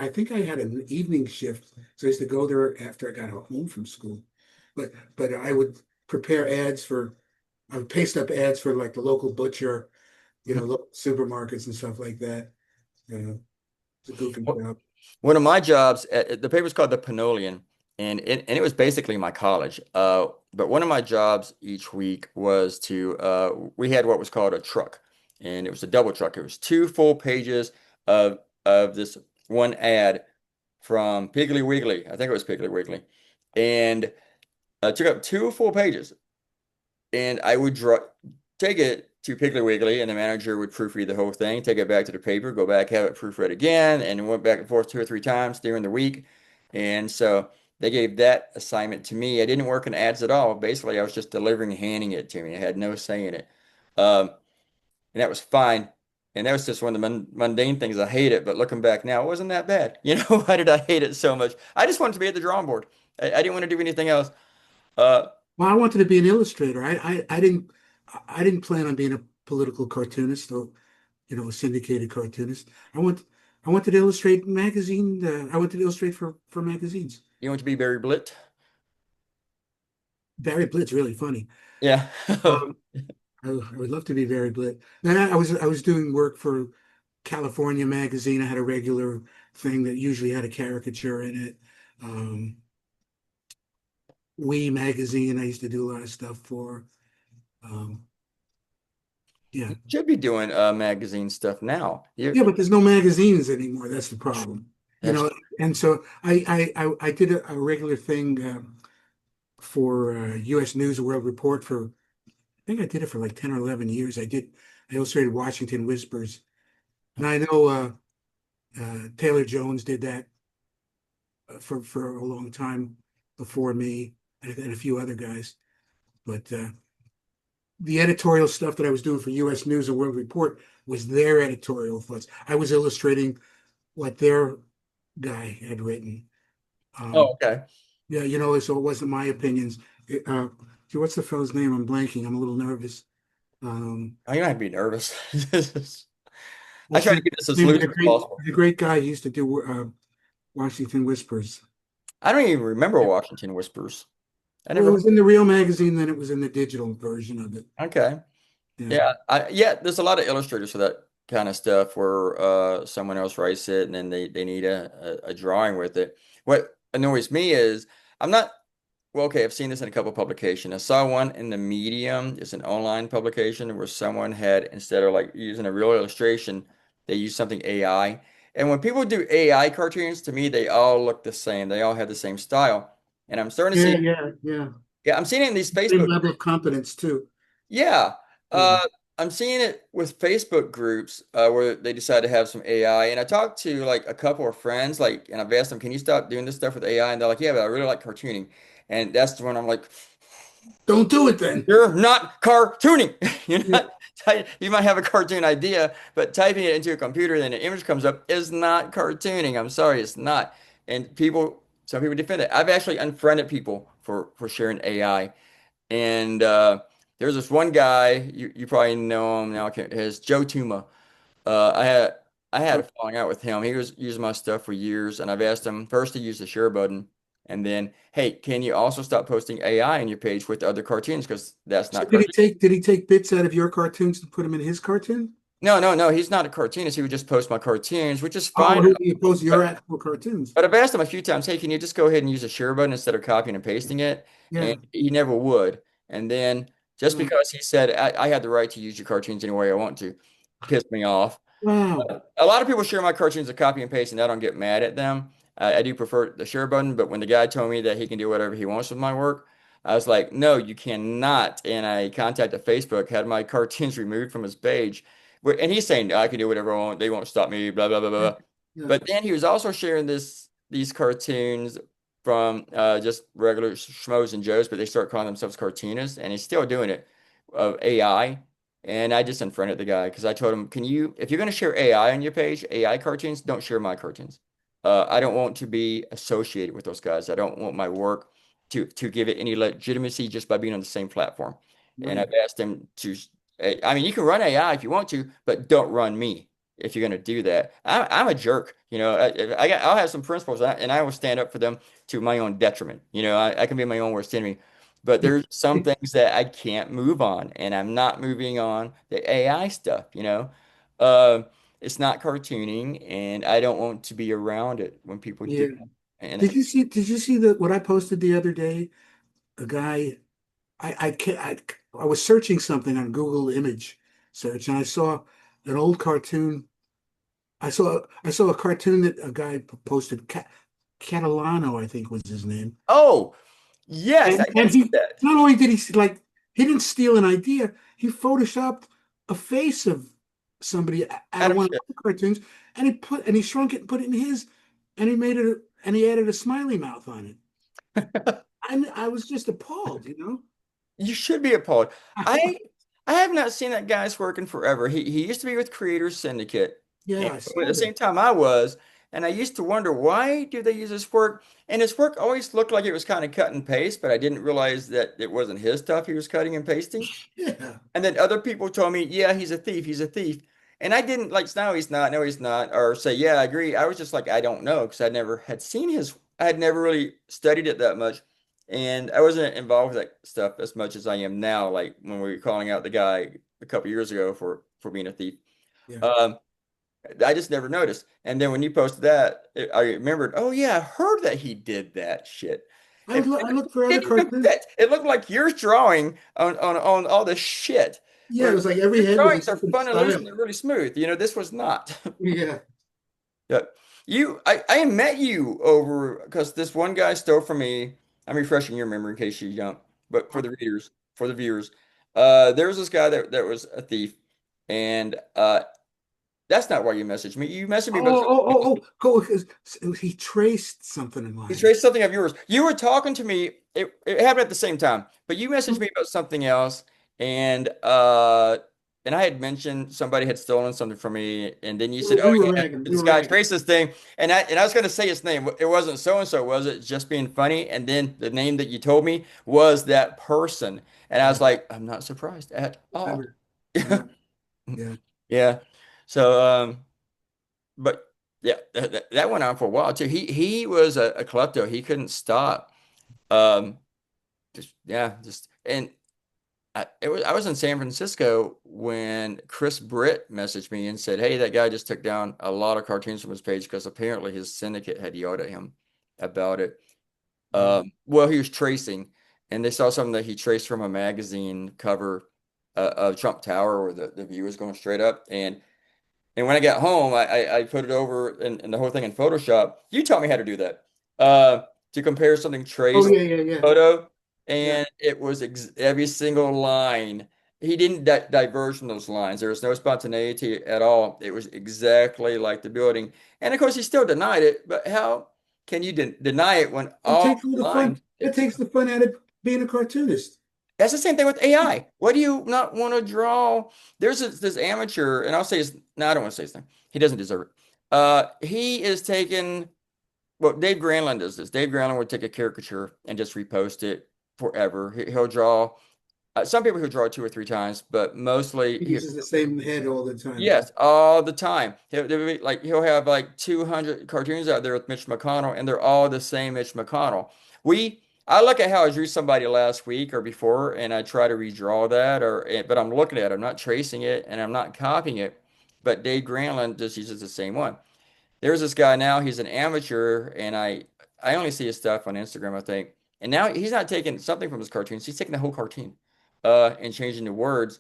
B: think I had an evening shift, so I used to go there after I got home from school. But I would prepare ads for I would paste up ads for like the local butcher, local supermarkets and stuff like that. You know, it's a goofy job.
A: one of my jobs at the paper's called the Pinolian, and it was basically my college. But one of my jobs each week was to we had what was called a truck, and it was a double truck. It was two full pages of this one ad from Piggly Wiggly. I think it was Piggly Wiggly, and took up two full pages. And I would take it to Piggly Wiggly, and the manager would proofread the whole thing, take it back to the paper, go back, have it proofread again, and went back and forth 2 or 3 times during the week. And so they gave that assignment to me. I didn't work in ads at all. Basically, I was just delivering, handing it to me. I had no say in it. Um, and that was fine. And that was just one of the mundane things. I hate it, but looking back now, it wasn't that bad. Why did I hate it so much? I just wanted to be at the drawing board. I didn't want to do anything else. Uh,
B: Well, I wanted to be an illustrator. I didn't plan on being a political cartoonist or a syndicated cartoonist. I wanted to illustrate magazine. I wanted to illustrate for magazines.
A: you want to be Barry Blitt?
B: Barry Blitt's really funny.
A: Yeah.
B: Um, I would love to be Barry Blitt. Then I was doing work for California Magazine. I had a regular thing that usually had a caricature in it. Um, We Magazine. I used to do a lot of stuff for. Um, yeah,
A: Should be doing magazine stuff now.
B: yeah, but there's no magazines anymore. That's the problem. You
A: That's
B: know, and so I did a regular thing for U.S. News and World Report for. I think I did it for like 10 or 11 years. I illustrated Washington Whispers, and I know Taylor Jones did that for a long time before me and a few other guys. But the editorial stuff that I was doing for U.S. News and World Report was their editorial thoughts. I was illustrating what their guy had written.
A: oh,
B: Um,
A: okay.
B: yeah, so it wasn't my opinions. Gee, what's the fellow's name? I'm blanking. I'm a little nervous. Um,
A: Oh, you don't have to be nervous. I
B: what's
A: try to
B: the
A: keep this as
B: name of
A: loose as possible.
B: the great guy who used to do Washington Whispers?
A: I don't even remember Washington Whispers. I
B: Well, it
A: never.
B: was in the real magazine, then it was in the digital version of it.
A: Okay.
B: Yeah.
A: Yeah. Yeah. There's a lot of illustrators for that kind of stuff where someone else writes it and then they need a drawing with it. What annoys me is I'm not. Well, okay, I've seen this in a couple of publications. I saw one in the Medium. It's an online publication where someone had, instead of like using a real illustration, they used something AI. And when people do AI cartoons, to me, they all look the same. They all have the same style. And I'm starting to
B: Yeah,
A: see,
B: yeah, yeah.
A: yeah, I'm seeing it in these
B: Same
A: Facebook.
B: level of competence too.
A: Yeah.
B: Yeah.
A: I'm seeing it with Facebook groups where they decide to have some AI. And I talked to like a couple of friends, like, and I've asked them, can you stop doing this stuff with AI? And they're like, yeah, but I really like cartooning. And that's when I'm like,
B: Don't do it then.
A: you're not cartooning. You're
B: Yeah.
A: not, you might have a cartoon idea, but typing it into a computer and then an image comes up is not cartooning. I'm sorry, it's not. And some people defend it. I've actually unfriended people for sharing AI. And there's this one guy, you probably know him now, his Joe Tuma. I had a falling out with him. He was using my stuff for years, and I've asked him first to use the share button, and then, hey, can you also stop posting AI on your page with other cartoons? Because that's
B: So
A: not cartoon.
B: did he take bits out of your cartoons to put them in his cartoon?
A: No, no, no. He's not a cartoonist. He would just post my cartoons, which is
B: Oh,
A: fine.
B: he opposed to your
A: But
B: actual cartoons.
A: but I've asked him a few times, hey, can you just go ahead and use a share button instead of copying and pasting it? And
B: Yeah.
A: he never would. And then just
B: Uh,
A: because he said I had the right to use your cartoons any way I want to, pissed me off.
B: Wow.
A: A lot of people share my cartoons of copy and paste, and I don't get mad at them. I do prefer the share button, but when the guy told me that he can do whatever he wants with my work, I was like, no, you cannot. And I contacted Facebook, had my cartoons removed from his page. And he's saying, I can do whatever I want. They won't stop me, blah, blah, blah, blah,
B: Yeah.
A: blah.
B: Yeah.
A: But then he was also sharing these cartoons from just regular schmoes and joes, but they start calling themselves cartoonists, and he's still doing it of AI. And I just unfriended the guy because I told him, can you, if you're going to share AI on your page, AI cartoons, don't share my cartoons. I don't want to be associated with those guys. I don't want my work to give it any legitimacy just by being on the same platform. And I've
B: Right.
A: asked him to, I mean, you can run AI if you want to, but don't run me if you're going to do that. I'm a jerk. I'll have some principles and I will stand up for them to my own detriment. I can be my own worst enemy. But there's some things that I can't move on, and I'm not moving on the AI stuff. Uh, it's not cartooning, and I don't want to be around it when people do.
B: Yeah.
A: And
B: Did you see what I posted the other day? A guy, I was searching something on Google image search, and I saw an old cartoon. I saw a cartoon that a guy posted, Catalano, I think was his name.
A: oh, yes, I
B: And
A: did see
B: he,
A: that.
B: not only did he, like, he didn't steal an idea, he photoshopped a face of somebody out of
A: Adam
B: one of
A: Schiff.
B: the cartoons, and he shrunk it and put it in his, and he added a smiley mouth on it. I was just appalled.
A: You should be appalled.
B: I was,
A: I I have not seen that guy's working forever. He used to be with Creators Syndicate, and
B: yeah, I
A: at
B: saw
A: the
B: that.
A: same time I was, and I used to wonder why do they use his work? And his work always looked like it was kind of cut and paste, but I didn't realize that it wasn't his stuff he was cutting and pasting.
B: Yeah.
A: And then other people told me, yeah, he's a thief, he's a thief. And I didn't like, no, he's not, no, he's not, or say, yeah, I agree. I was just like, I don't know, because I never had seen I had never really studied it that much. And I wasn't involved with that stuff as much as I am now, like when we were calling out the guy a couple years ago for being a thief.
B: Yeah.
A: Um, I just never noticed. And then when you posted that, I remembered, oh yeah, I heard that he did that shit. And
B: I looked for
A: it
B: other
A: didn't even
B: cartoons.
A: fit. It looked like your drawing on all this shit.
B: Yeah, it
A: Where
B: was like every
A: your
B: head was a
A: drawings are
B: different
A: fun and loose
B: style.
A: and they're really smooth. This was not.
B: Yeah.
A: Yeah. I met you over because this one guy stole from me. I'm refreshing your memory in case you don't, but for the readers, for the viewers, there was this guy that was a thief, and that's not why you messaged me. You messaged me about something else.
B: Go. He traced something in
A: He
B: mine.
A: traced something of yours. You were talking to me. It happened at the same time, but you messaged me about something else, and I had mentioned somebody had stolen something from me, and then you said, "Oh
B: We were
A: yeah,
B: ragging. We
A: this
B: were
A: guy
B: ragging.
A: traced this thing," and I was going to say his name. It wasn't so and so, was it? Just being funny, and then the name that you told me was that person, and I
B: Yeah.
A: was like, I'm not surprised at all.
B: Remember. Yeah. Yeah.
A: Yeah. So but yeah, that went on for a while too. He was a klepto. He couldn't stop. Um, just and I was in San Francisco when Chris Britt messaged me and said, "Hey, that guy just took down a lot of cartoons from his page because apparently his syndicate had yelled at him about it."
B: Wow.
A: Well, he was tracing, and they saw something that he traced from a magazine cover of Trump Tower where the view was going straight up, and when I got home, I put it over and the whole thing in Photoshop. You taught me how to do that. Uh, to compare something
B: Oh
A: traced
B: yeah, yeah, yeah,
A: photo,
B: yeah.
A: and it was ex every single line. He didn't diverge from those lines. There was no spontaneity at all. It was exactly like the building. And of course, he still denied it. But how can you deny it when
B: It
A: all
B: takes all
A: the
B: the fun.
A: lines?
B: It takes the fun out of being a cartoonist.
A: That's the same thing with AI. What do you not want to draw? There's this amateur, and I'll say his, no, I don't want to say his name. He doesn't deserve it. He is taking, well, Dave Granlund does this. Dave Granlund would take a caricature and just repost it forever. He'll draw, some people who draw two or three times, but mostly
B: He uses the same head all the time.
A: yes, all the time. He'll have like 200 cartoons out there with Mitch McConnell, and they're all the same Mitch McConnell. I look at how I drew somebody last week or before, and I try to redraw that, but I'm looking at it, I'm not tracing it, and I'm not copying it. But Dave Granlund just uses the same one. There's this guy now, he's an amateur, and I only see his stuff on Instagram, I think. And now he's not taking something from his cartoons, he's taking the whole cartoon and changing the words,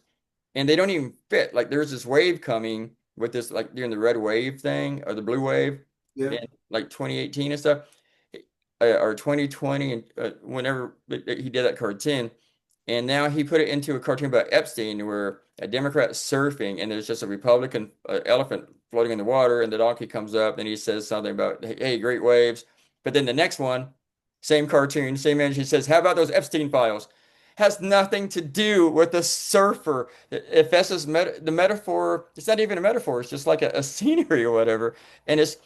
A: and they don't even fit. Like there's this wave coming, with this like during the red wave thing or the blue wave
B: Yeah.
A: in like 2018 and stuff, or 2020 and whenever he did that cartoon. And now he put it into a cartoon about Epstein, where a Democrat surfing, and there's just a Republican elephant floating in the water, and the donkey comes up, and he says something about, "Hey, great waves." But then the next one, same cartoon, same image, he says, "How about those Epstein files?" Has nothing to do with the surfer. If that's just the metaphor, it's not even a metaphor. It's just like a scenery or whatever. And it's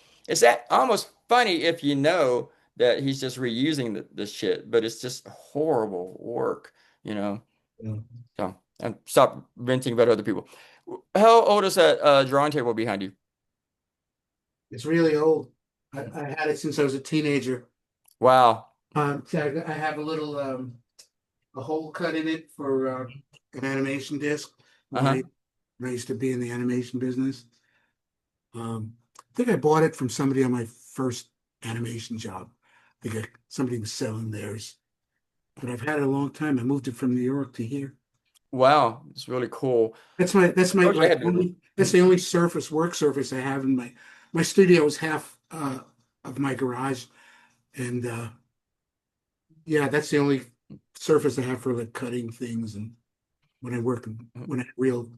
A: that almost funny if you know that he's just reusing the shit, but it's just horrible work, you know.
B: Yeah.
A: So and stop venting about other people. How old is that drawing table behind you?
B: It's really old. I had it since I was a teenager.
A: Wow.
B: See, I have a little a hole cut in it for an animation disc when
A: Uh-huh.
B: I used to be in the animation business. I think I bought it from somebody on my first animation job. Somebody was selling theirs, but I've had it a long time. I moved it from New York to here.
A: Wow. It's really cool.
B: That's
A: I
B: my
A: wish I
B: like
A: had one.
B: only that's the only work surface I have in my studio is half of my garage, and yeah, that's the only surface I have for like cutting things and when I have real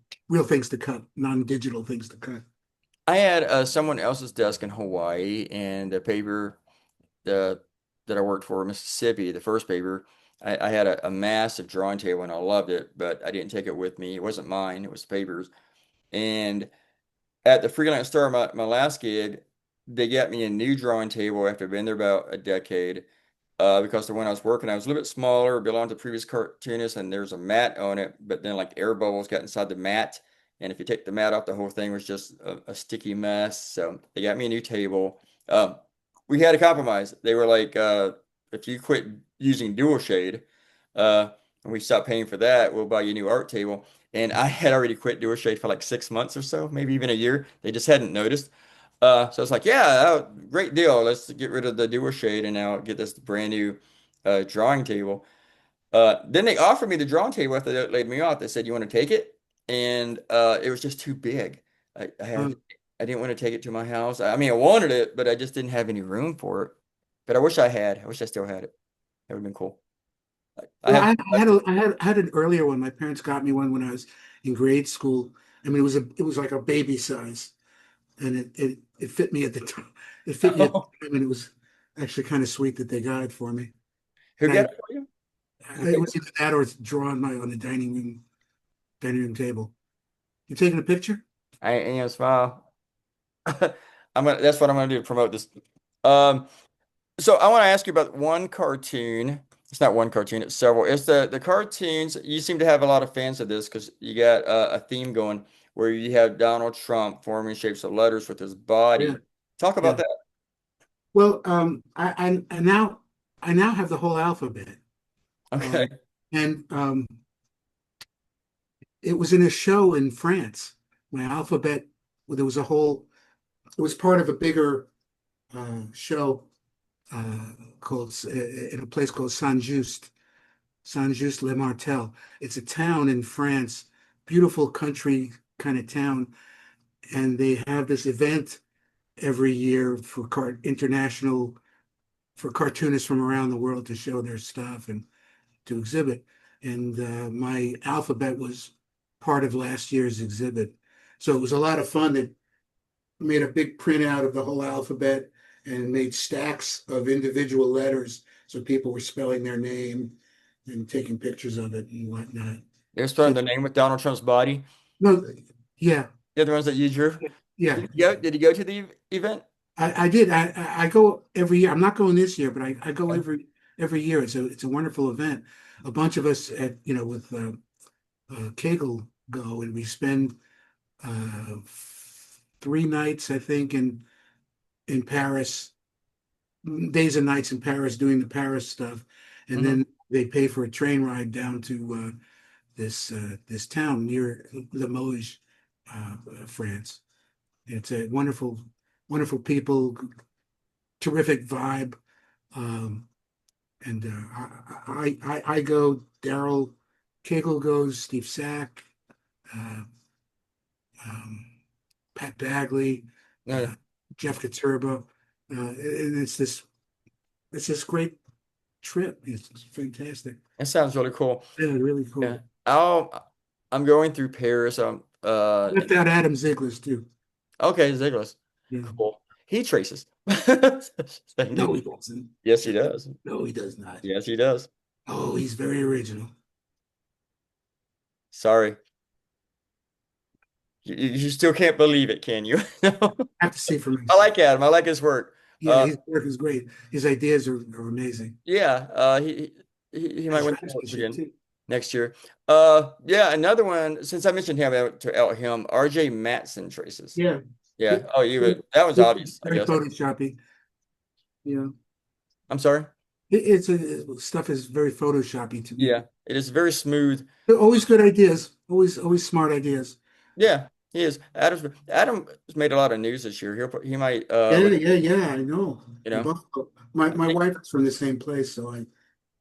B: things to cut, non-digital things to cut.
A: I had someone else's desk in Hawaii and the paper the that I worked for in Mississippi, the first paper. I had a massive drawing table and I loved it, but I didn't take it with me. It wasn't mine, it was the paper's. And at the freelance store, my last gig, they got me a new drawing table after being there about a decade. Because the one I was working, I was a little bit smaller, belonged to previous cartoonist, and there's a mat on it, but then like air bubbles got inside the mat, and if you take the mat off, the whole thing was just a sticky mess. So they got me a new table. Um, we had a compromise. They were like, if you quit using dual shade, uh, and we stopped paying for that, we'll buy you a new art table. And I had already quit dual shade for like 6 months or so, maybe even a year. They just hadn't noticed. So it's like, yeah, great deal. Let's get rid of the dual shade and now get this brand new drawing table. Then they offered me the drawing table after they laid me off. They said, "You want to take it?" And it was just too big.
B: Um,
A: I didn't want to take it to my house. I mean, I wanted it, but I just didn't have any room for it. But I wish I had. I wish I still had it. That would have been cool. I
B: well,
A: have.
B: I had an earlier one. My parents got me one when I was in grade school. I mean, it was like a baby size, and it fit me at the time. It fit me at the time, and it was actually kind of sweet that they got it for me.
A: Who
B: And
A: got it for you?
B: it was either that or it's drawn my on the dining room table. You taking a picture?
A: Smile. That's what I'm gonna do to promote this. Um, So I want to ask you about one cartoon. It's not one cartoon, it's several. It's the cartoons. You seem to have a lot of fans of this because you got a theme going where you have Donald Trump forming shapes of letters with his
B: Yeah,
A: body. Talk about
B: yeah.
A: that.
B: Well, I now have the whole alphabet.
A: Okay.
B: And it was in a show in France. My alphabet, well, there was a whole, it was part of a bigger show called in a place called Saint Just Le Martel. It's a town in France, beautiful country kind of town, and they have this event every year for international for cartoonists from around the world to show their stuff and to exhibit. And my alphabet was part of last year's exhibit. So it was a lot of fun. That made a big printout of the whole alphabet and made stacks of individual letters. So people were spelling their name and taking pictures of it and whatnot.
A: They're
B: So
A: starting the name with Donald Trump's body.
B: no, yeah,
A: The other ones that you drew.
B: yeah.
A: Did you go to the event?
B: I did. I go every year. I'm not going this year, but I go every year. It's a wonderful event. A bunch of us at with Kegel go, and we spend 3 nights, I think, in Paris, days and nights in Paris doing the Paris stuff, and
A: Hmm.
B: then they pay for a train ride down to this town near Limoges, France. It's a wonderful people, terrific vibe, um, and I go. Daryl Kegel goes. Steve Sack. Uh, um, Pat Bagley,
A: No,
B: uh, Jeff Katurba, and it's this great trip. It's fantastic.
A: it sounds really cool.
B: Yeah, really
A: Yeah.
B: cool.
A: I'm going through Paris.
B: Left out Adam Ziegler's too.
A: Okay, Ziglas.
B: Yeah.
A: Cool. He traces.
B: No, he doesn't.
A: Yes, he does.
B: No, he does not.
A: Yes, he does.
B: Oh, he's very original.
A: Sorry. You still can't believe it, can you? No.
B: I have to see for
A: I
B: myself.
A: like Adam. I like his work.
B: Yeah, his work is great. His ideas are amazing.
A: Yeah, he
B: And
A: might
B: his
A: win the awards
B: craftsmanship
A: again
B: too.
A: next year. Yeah, another one. Since I mentioned him out him, RJ Matson traces.
B: Yeah.
A: Yeah.
B: It-
A: Oh, you
B: it-
A: would. That was
B: it's
A: obvious, I
B: very
A: guess.
B: photoshoppy. Yeah.
A: I'm sorry.
B: Stuff is very photoshoppy to me.
A: Yeah, it is very smooth.
B: They're always good ideas. Always smart ideas.
A: Yeah, he is. Adam's made a lot of news this year. He might
B: Yeah. I know.
A: you
B: In
A: know.
B: Buffalo.
A: I
B: My
A: think
B: wife is from the same place, so I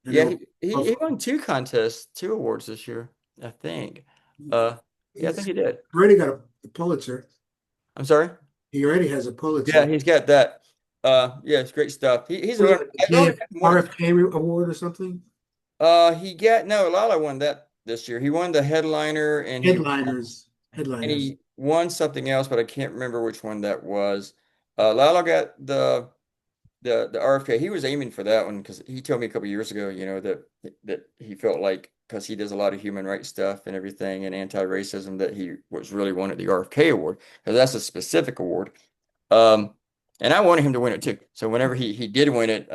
A: yeah,
B: know
A: he
B: Buffalo.
A: won two contests, two awards this year, I think. Uh yeah, I think
B: He's
A: he did.
B: already got a Pulitzer.
A: I'm sorry.
B: He already has a
A: Yeah,
B: Pulitzer.
A: he's got that. Yeah, it's great stuff. He's
B: What do you
A: one.
B: have,
A: I know he got more.
B: RFK award or something?
A: He got no. Lala won that this year. He won the headliner, and
B: Headliners.
A: he won something else, but I can't remember which one that was. Lala got the RFK. He was aiming for that one because he told me a couple years ago, that he felt like because he does a lot of human rights stuff and everything and anti-racism that he was really wanted the RFK award because that's a specific award. Um, and I wanted him to win it too. So whenever he did win it,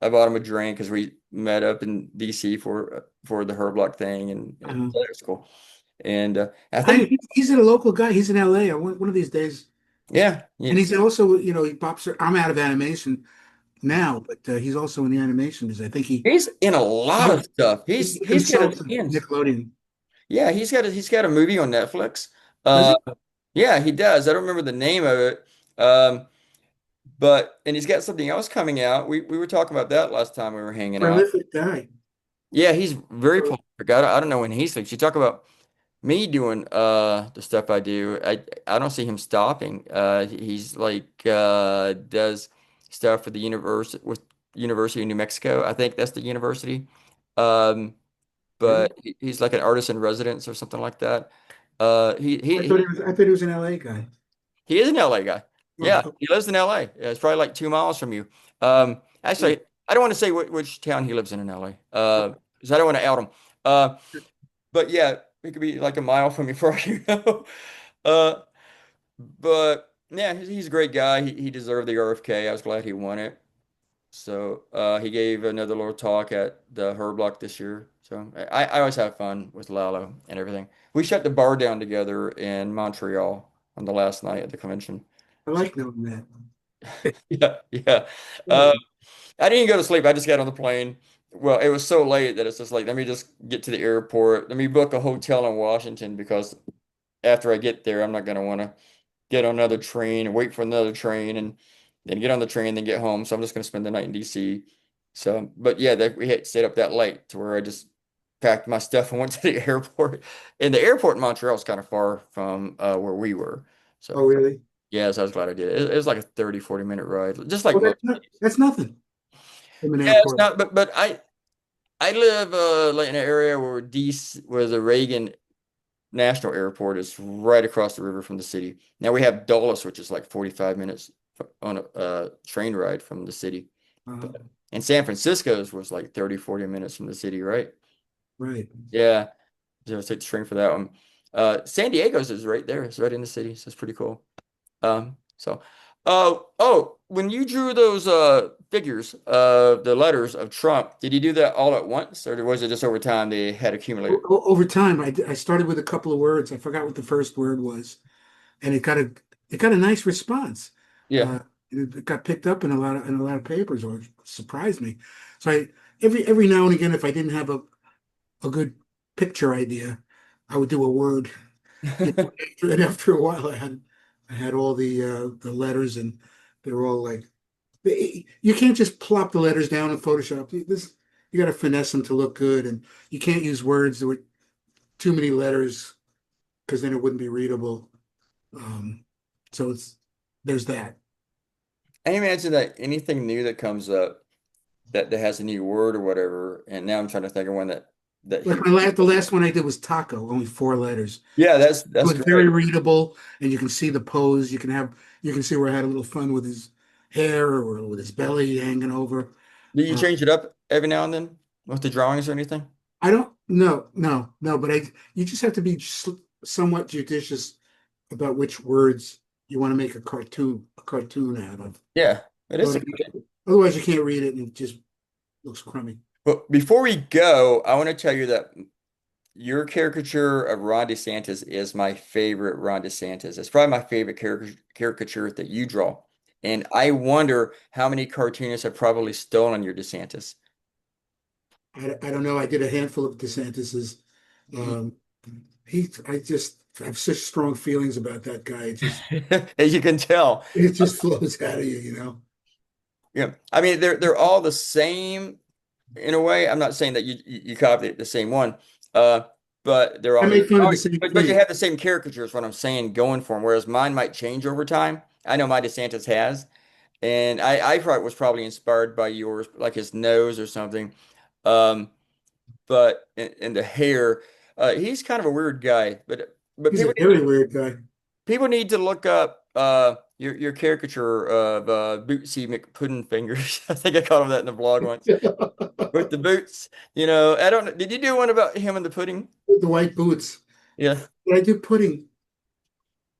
A: I bought him a drink because we met up in DC for the Herblock thing, and
B: Uh,
A: that was cool. And I think
B: he's a local guy. He's in LA. One of these days.
A: yeah,
B: And he's also, he pops. I'm out of animation now, but he's also in the animation because I think
A: he's in a lot of stuff.
B: he
A: He's got his
B: consults with
A: hands.
B: Nickelodeon.
A: Yeah, he's got a movie on Netflix.
B: Does
A: Uh,
B: he?
A: yeah, he does. I don't remember the name of it. Um, but and he's got something else coming out. We were talking about that last time we were hanging out.
B: Prolific guy.
A: Yeah, he's very
B: So,
A: prolific. I don't know when he sleeps. You talk about me doing the stuff I do. I don't see him stopping. He's like does stuff for the University of New Mexico. I think that's the university. Um,
B: really?
A: but he's like an artist in residence or something like that.
B: I thought he was an LA guy.
A: He is an LA guy. Yeah,
B: Oh,
A: he lives in LA. Yeah, it's probably like 2 miles from you.
B: okay.
A: Actually, I don't want to say which town he lives in LA. Because I don't want to out him. Uh, but yeah, it could be like a mile from you for all you know. Uh, but yeah, he's a great guy. He deserved the RFK. I was glad he won it. So he gave another little talk at the Herb Block this year. So I always have fun with Lalo and everything. We shut the bar down together in Montreal on the last night at the convention.
B: I like knowing that.
A: Yeah, yeah.
B: Yeah.
A: Uh, I didn't go to sleep. I just got on the plane. Well, it was so late that it's just like, let me just get to the airport. Let me book a hotel in Washington because after I get there, I'm not going to want to get on another train and wait for another train and then get on the train, then get home. So I'm just going to spend the night in DC. So, but yeah, we had stayed up that late to where I just packed my stuff and went to the airport. And the airport in Montreal is kind of far from where we were.
B: Oh,
A: So,
B: really?
A: yes, I was glad I did. It was like a 30-40 minute ride, just like
B: Well,
A: most.
B: that's nothing from an
A: Yeah, it's
B: airport.
A: not, but I live like in an area where DC, where the Reagan National Airport is right across the river from the city. Now we have Dulles, which is like 45 minutes on a train ride from the city.
B: Uh,
A: But and San Francisco's was like 30-40 minutes from the city, right?
B: right.
A: Yeah. So take the train for that one. San Diego's is right there. It's right in the city, so it's pretty cool. So when you drew those figures of the letters of Trump, did you do that all at once, or was it just over time they had accumulated?
B: Over time, I started with a couple of words. I forgot what the first word was, and it got a nice response.
A: Yeah.
B: Uh, it got picked up in a lot of papers, or it surprised me. So every now and again, if I didn't have a good picture idea, I would do a word. And after a while, I had all the letters, and they were all like you can't just plop the letters down in Photoshop. You got to finesse them to look good, and you can't use words that were too many letters because then it wouldn't be readable. Um, So it's there's that.
A: I imagine that anything new that comes up that has a new word or whatever, and now I'm trying to think of one that
B: Like
A: he.
B: the last one I did was taco, only 4 letters.
A: Yeah,
B: It
A: that's
B: was very
A: great.
B: readable, and you can see the pose. You can see where I had a little fun with his hair or with his belly hanging over.
A: Do you
B: Uh,
A: change it up every now and then with the drawings or anything?
B: I don't no, but you just have to be somewhat judicious about which words you want to make a cartoon out of.
A: Yeah, it is.
B: So otherwise, you can't read it and it just looks crummy.
A: But before we go, I want to tell you that your caricature of Ron DeSantis is my favorite Ron DeSantis. It's probably my favorite caricature that you draw. And I wonder how many cartoonists have probably stolen your DeSantis.
B: I don't know. I did a handful of DeSantis's. Um, I just have such strong feelings about that guy.
A: As you can tell.
B: It just flows out of you, you know.
A: Yeah. I mean, they're all the same in a way. I'm not saying that you copied the same one. Uh, but they're
B: I
A: all
B: make fun of the
A: drawings.
B: same
A: But you
B: thing.
A: have the same caricatures, what I'm saying, going for them, whereas mine might change over time. I know my DeSantis has. And I probably was probably inspired by yours, like his nose or something. Um, but in the hair, he's kind of a weird guy. But
B: He's a very weird guy.
A: people need to look up your caricature of Bootsy McPuddingfingers. I think I called him that in the blog once with the boots. You know, I don't know. Did you do one about him and the pudding?
B: The white boots.
A: Yeah.
B: But I do pudding.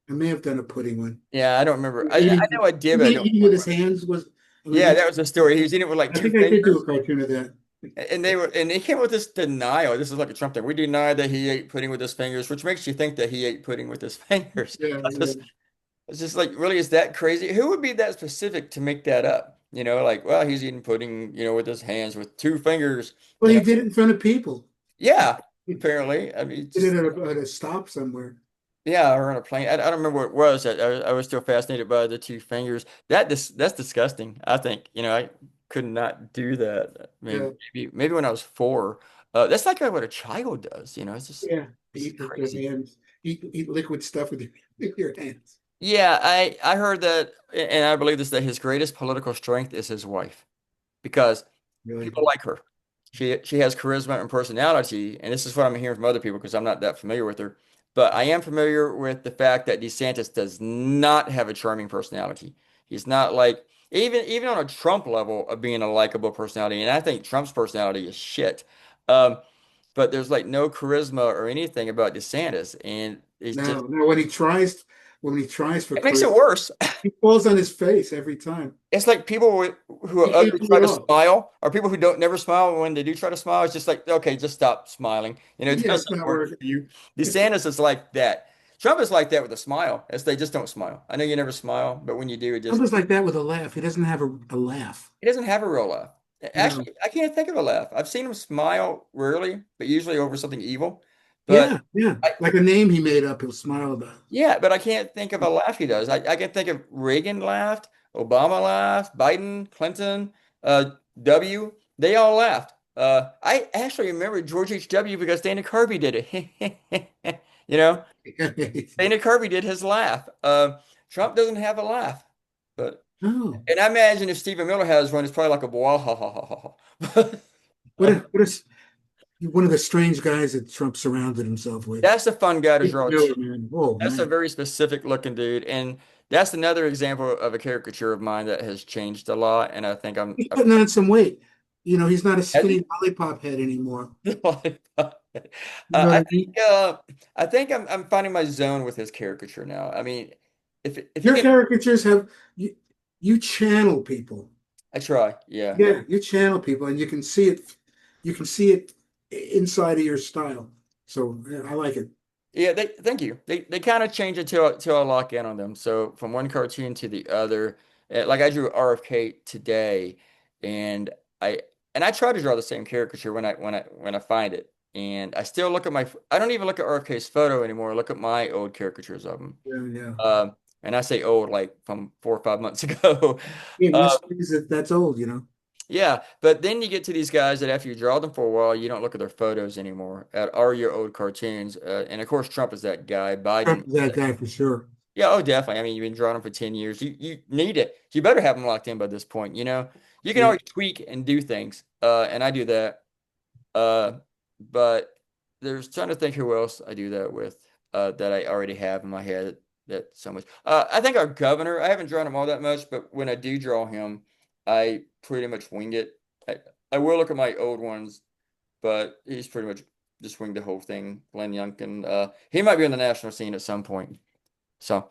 B: I may have done a pudding one.
A: Yeah, I don't remember. I
B: Eating,
A: know I did, but I don't
B: eating with
A: remember
B: his
A: what.
B: hands was. I mean,
A: Yeah, that was the story. He was eating it with like
B: I
A: two
B: think I did do
A: fingers.
B: a cartoon of that.
A: And they came up with this denial. This is like a Trump thing. We deny that he ate pudding with his fingers, which makes you think that he ate pudding with his fingers.
B: Yeah,
A: I
B: yeah.
A: just, it's just like, really, is that crazy? Who would be that specific to make that up? You know, like, well, he's eating pudding, you know, with his hands, with two fingers.
B: Well,
A: You
B: he
A: know,
B: did it in front of people.
A: yeah,
B: He
A: apparently. I mean,
B: did it
A: just
B: at a stop somewhere.
A: yeah, or on a plane. I don't remember what it was. I was still fascinated by the two fingers. That's disgusting. I think, you know, I could not do that. I
B: Yeah,
A: mean, maybe when I was four. That's like what a child does, you know,
B: yeah.
A: it's
B: Eat with your
A: crazy.
B: hands. Eat liquid stuff with with your hands.
A: Yeah, I heard that, and I believe this, that his greatest political strength is his wife because
B: Really.
A: people like her. She has charisma and personality, and this is what I'm hearing from other people because I'm not that familiar with her. But I am familiar with the fact that DeSantis does not have a charming personality. He's not like even on a Trump level of being a likable personality, and I think Trump's personality is shit. Um, but there's like no charisma or anything about DeSantis, and it's just
B: No, when he tries for
A: it makes it
B: charisma,
A: worse.
B: he falls on his face every time.
A: It's like people who
B: He
A: are
B: can't
A: ugly
B: pull
A: try
B: it
A: to
B: off.
A: smile, or people who don't never smile when they do try to smile. It's just like, okay, just stop smiling. You know, it
B: Yeah, it's
A: doesn't
B: not
A: work
B: working.
A: for you. DeSantis is like that. Trump is like that with a smile. As they just don't smile. I know you never smile, but when you do, it just
B: Trump like that with a laugh. He doesn't have a laugh.
A: he doesn't have a real laugh.
B: No.
A: Actually, I can't think of a laugh. I've seen him smile rarely, but usually over something evil. But
B: Yeah, yeah.
A: I,
B: Like a name he made up, he'll smile about.
A: yeah, but I can't think of a laugh he does. I can think of Reagan laughed, Obama laughed, Biden, Clinton, W. They all laughed. I actually remember George H.W. because Dana Carvey did it. You know, Dana Carvey did his laugh. Trump doesn't have a laugh, but
B: Oh,
A: and I imagine if Stephen Miller has one, it's probably like a boah ha ha ha ha. Ha.
B: what is one of the strange guys that Trump surrounded himself with?
A: That's a fun guy to
B: Stephen
A: draw too.
B: Miller, man. Oh
A: That's a
B: man.
A: very specific looking dude, and that's another example of a caricature of mine that has changed a lot. And I think
B: He's putting on some weight. You know, he's not a
A: has
B: skinny
A: he?
B: lollipop head anymore. You know what
A: I
B: I
A: think
B: mean?
A: I'm finding my zone with his caricature now. I mean, if you
B: Your
A: can,
B: caricatures have you channel people.
A: I try. Yeah,
B: Yeah, you channel people and you can see it. You can see it inside of your style. So yeah, I like it.
A: yeah. Thank you. They kind of change it till I lock in on them. So from one cartoon to the other, like I drew RFK today, and I I try to draw the same caricature when I find it. And I still look at I don't even look at RFK's photo anymore. I look at my old caricatures of him.
B: Yeah, yeah.
A: And I say old, like from 4 or 5 months ago.
B: Yeah,
A: Uh,
B: mysteries that's old, you know.
A: yeah, but then you get to these guys that after you draw them for a while, you don't look at their photos anymore, or your old cartoons. And of course, Trump is that guy.
B: Trump
A: Biden,
B: is that guy for sure.
A: Yeah, oh, definitely. I mean, you've been drawing them for 10 years. You need it. You better have them locked in by this point, you know? You can
B: Yeah.
A: always tweak and do things. And I do that. Uh, but there's trying to think who else I do that with, that I already have in my head that so much. I think our governor, I haven't drawn him all that much, but when I do draw him, I pretty much wing it. I will look at my old ones, but he's pretty much just winged the whole thing. Glenn Youngkin, he might be on the national scene at some point. So,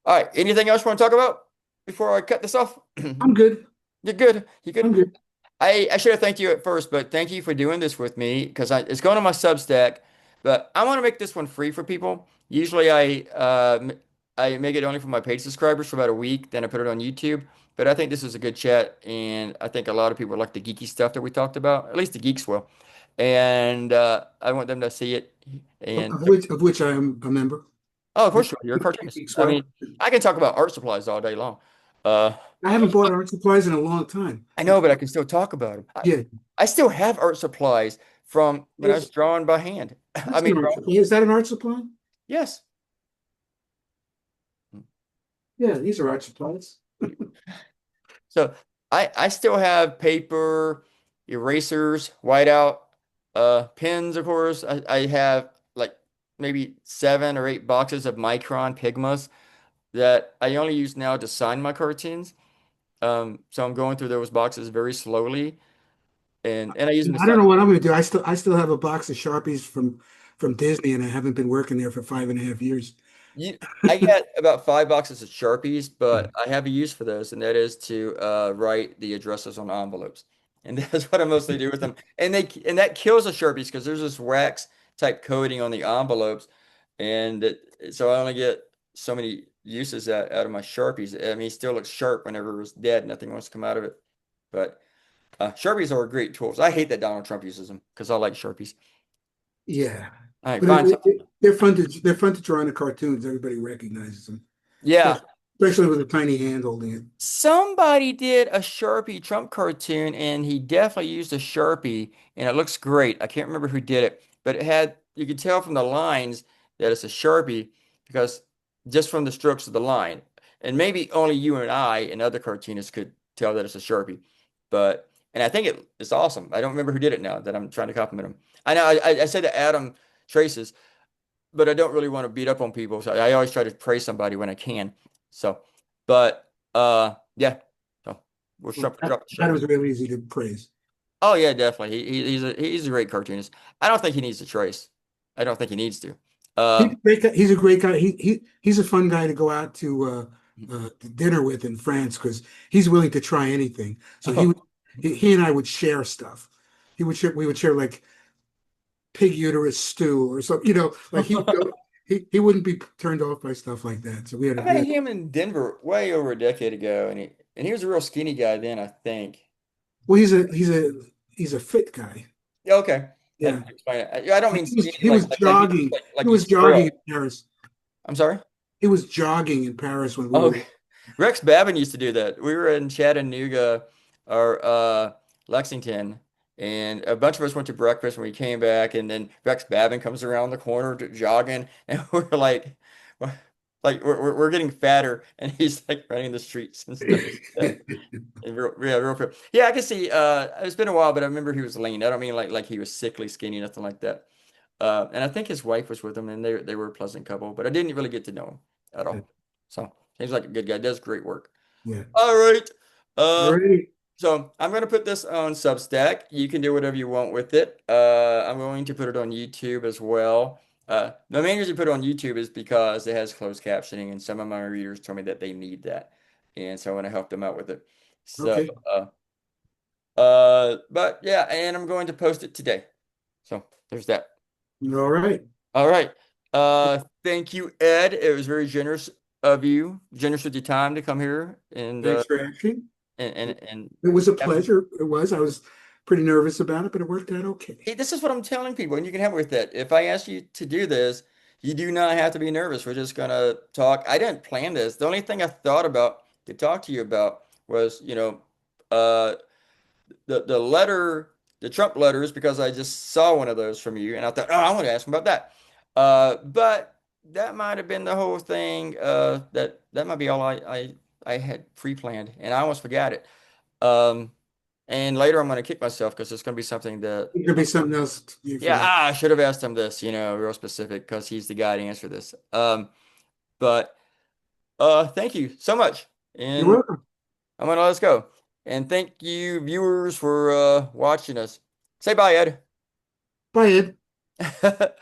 A: all right. Anything else you want to talk about before I cut this off?
B: I'm good.
A: You're good. You're good.
B: I'm good.
A: I should have thanked you at first, but thank you for doing this with me because it's going on my Substack. But I want to make this one free for people. Usually, I make it only for my paid subscribers for about a week, then I put it on YouTube. But I think this is a good chat, and I think a lot of people like the geeky stuff that we talked about. At least the geeks will, and I want them to see it. And
B: Of which I am a member.
A: oh, of course, you're a cartoonist. I
B: Well,
A: mean, I can talk about art supplies all day long. Uh,
B: I haven't bought art supplies in a long time.
A: I know, but I can still talk about them.
B: Yeah,
A: I still have art supplies from when I was
B: that's
A: drawing by hand. I
B: that's
A: mean,
B: an art supply. Is that an art supply?
A: yes.
B: Yeah, these are art supplies.
A: So I still have paper, erasers, whiteout, pens, of course. I have like maybe 7 or 8 boxes of Micron Pigmas that I only use now to sign my cartoons. So I'm going through those boxes very slowly, and I use them to
B: I don't
A: sign.
B: know what I'm going to do. I still have a box of Sharpies from Disney, and I haven't been working there for 5.5 years.
A: You, I get about 5 boxes of Sharpies, but I have a use for those, and that is to write the addresses on envelopes. And that's what I mostly do with them. And that kills the Sharpies because there's this wax type coating on the envelopes, and so I only get so many uses out of my Sharpies. I mean, it still looks sharp whenever it's dead. Nothing wants to come out of it. But Sharpies are great tools. I hate that Donald Trump uses them because I like Sharpies.
B: Yeah,
A: All right,
B: but
A: fine.
B: they're fun to draw in the cartoons. Everybody recognizes them,
A: Yeah.
B: especially with a tiny hand holding it.
A: Somebody did a Sharpie Trump cartoon and he definitely used a Sharpie and it looks great. I can't remember who did it, but you could tell from the lines that it's a Sharpie because just from the strokes of the line. And maybe only you and I and other cartoonists could tell that it's a Sharpie. And I think it's awesome. I don't remember who did it now that I'm trying to compliment him. I know I said that Adam traces, but I don't really want to beat up on people. So I always try to praise somebody when I can. So, but yeah. So we'll
B: Well,
A: drop the
B: that
A: Sharpies.
B: was really easy to praise.
A: Oh yeah, definitely. He's a great cartoonist. I don't think he needs to trace. I don't think he needs to.
B: He's
A: Um,
B: a great guy. He's a great guy. He's a fun guy to go out to dinner with in France because he's willing to try anything. So he
A: oh,
B: would he and I would share stuff. We would share like pig uterus stew or something. Like he wouldn't be turned off by stuff like that. So we had
A: I
B: a we
A: met
B: had
A: him in Denver way over a decade ago, and he was a real skinny guy then, I think.
B: well he's a fit guy.
A: Yeah, okay. That
B: Yeah.
A: explain it. I don't mean
B: He was
A: skinny
B: he was jogging. He
A: like
B: was
A: he's
B: jogging
A: frail.
B: in Paris.
A: I'm sorry.
B: He was jogging in Paris when we
A: Oh,
B: were
A: Rex Babin used to do that. We were in Chattanooga or Lexington, and a bunch of us went to breakfast when we came back, and then Rex Babin comes around the corner jogging, and we're we're getting fatter, and he's like running the streets and stuff like that. And real fit. Yeah, I can see. It's been a while, but I remember he was lean. I don't mean like he was sickly skinny, nothing like that. And I think his wife was with him, and they were a pleasant couple, but I didn't really get to know him at all. So seems like a good guy. Does great work.
B: yeah.
A: All right.
B: All
A: Uh,
B: right.
A: so I'm gonna put this on Substack. You can do whatever you want with it. I'm going to put it on YouTube as well. The main reason to put it on YouTube is because it has closed captioning, and some of my readers told me that they need that, and so I want to help them out with it. So,
B: Okay.
A: but yeah, and I'm going to post it today. So there's that.
B: All right.
A: All right. Thank you, Ed. It was very generous of you, generous with your time to come here
B: Thanks for asking.
A: and
B: It was a
A: have some.
B: pleasure. It was. I was pretty nervous about it, but it worked out okay.
A: Hey, this is what I'm telling people, and you can help with that. If I ask you to do this, you do not have to be nervous. We're just gonna talk. I didn't plan this. The only thing I thought about to talk to you about was, uh, the letter, the Trump letters, because I just saw one of those from you, and I thought, oh, I want to ask him about that. But that might have been the whole thing. That might be all I had pre-planned, and I almost forgot it. Um, and later I'm going to kick myself because it's going to be something that,
B: It could be something else you
A: yeah,
B: forgot.
A: I should have asked him this, real specific because he's the guy to answer this. But thank you so much,
B: You're
A: and
B: welcome.
A: I'm gonna let us go. And thank you, viewers, for watching us. Say bye, Ed.
B: Bye, Ed.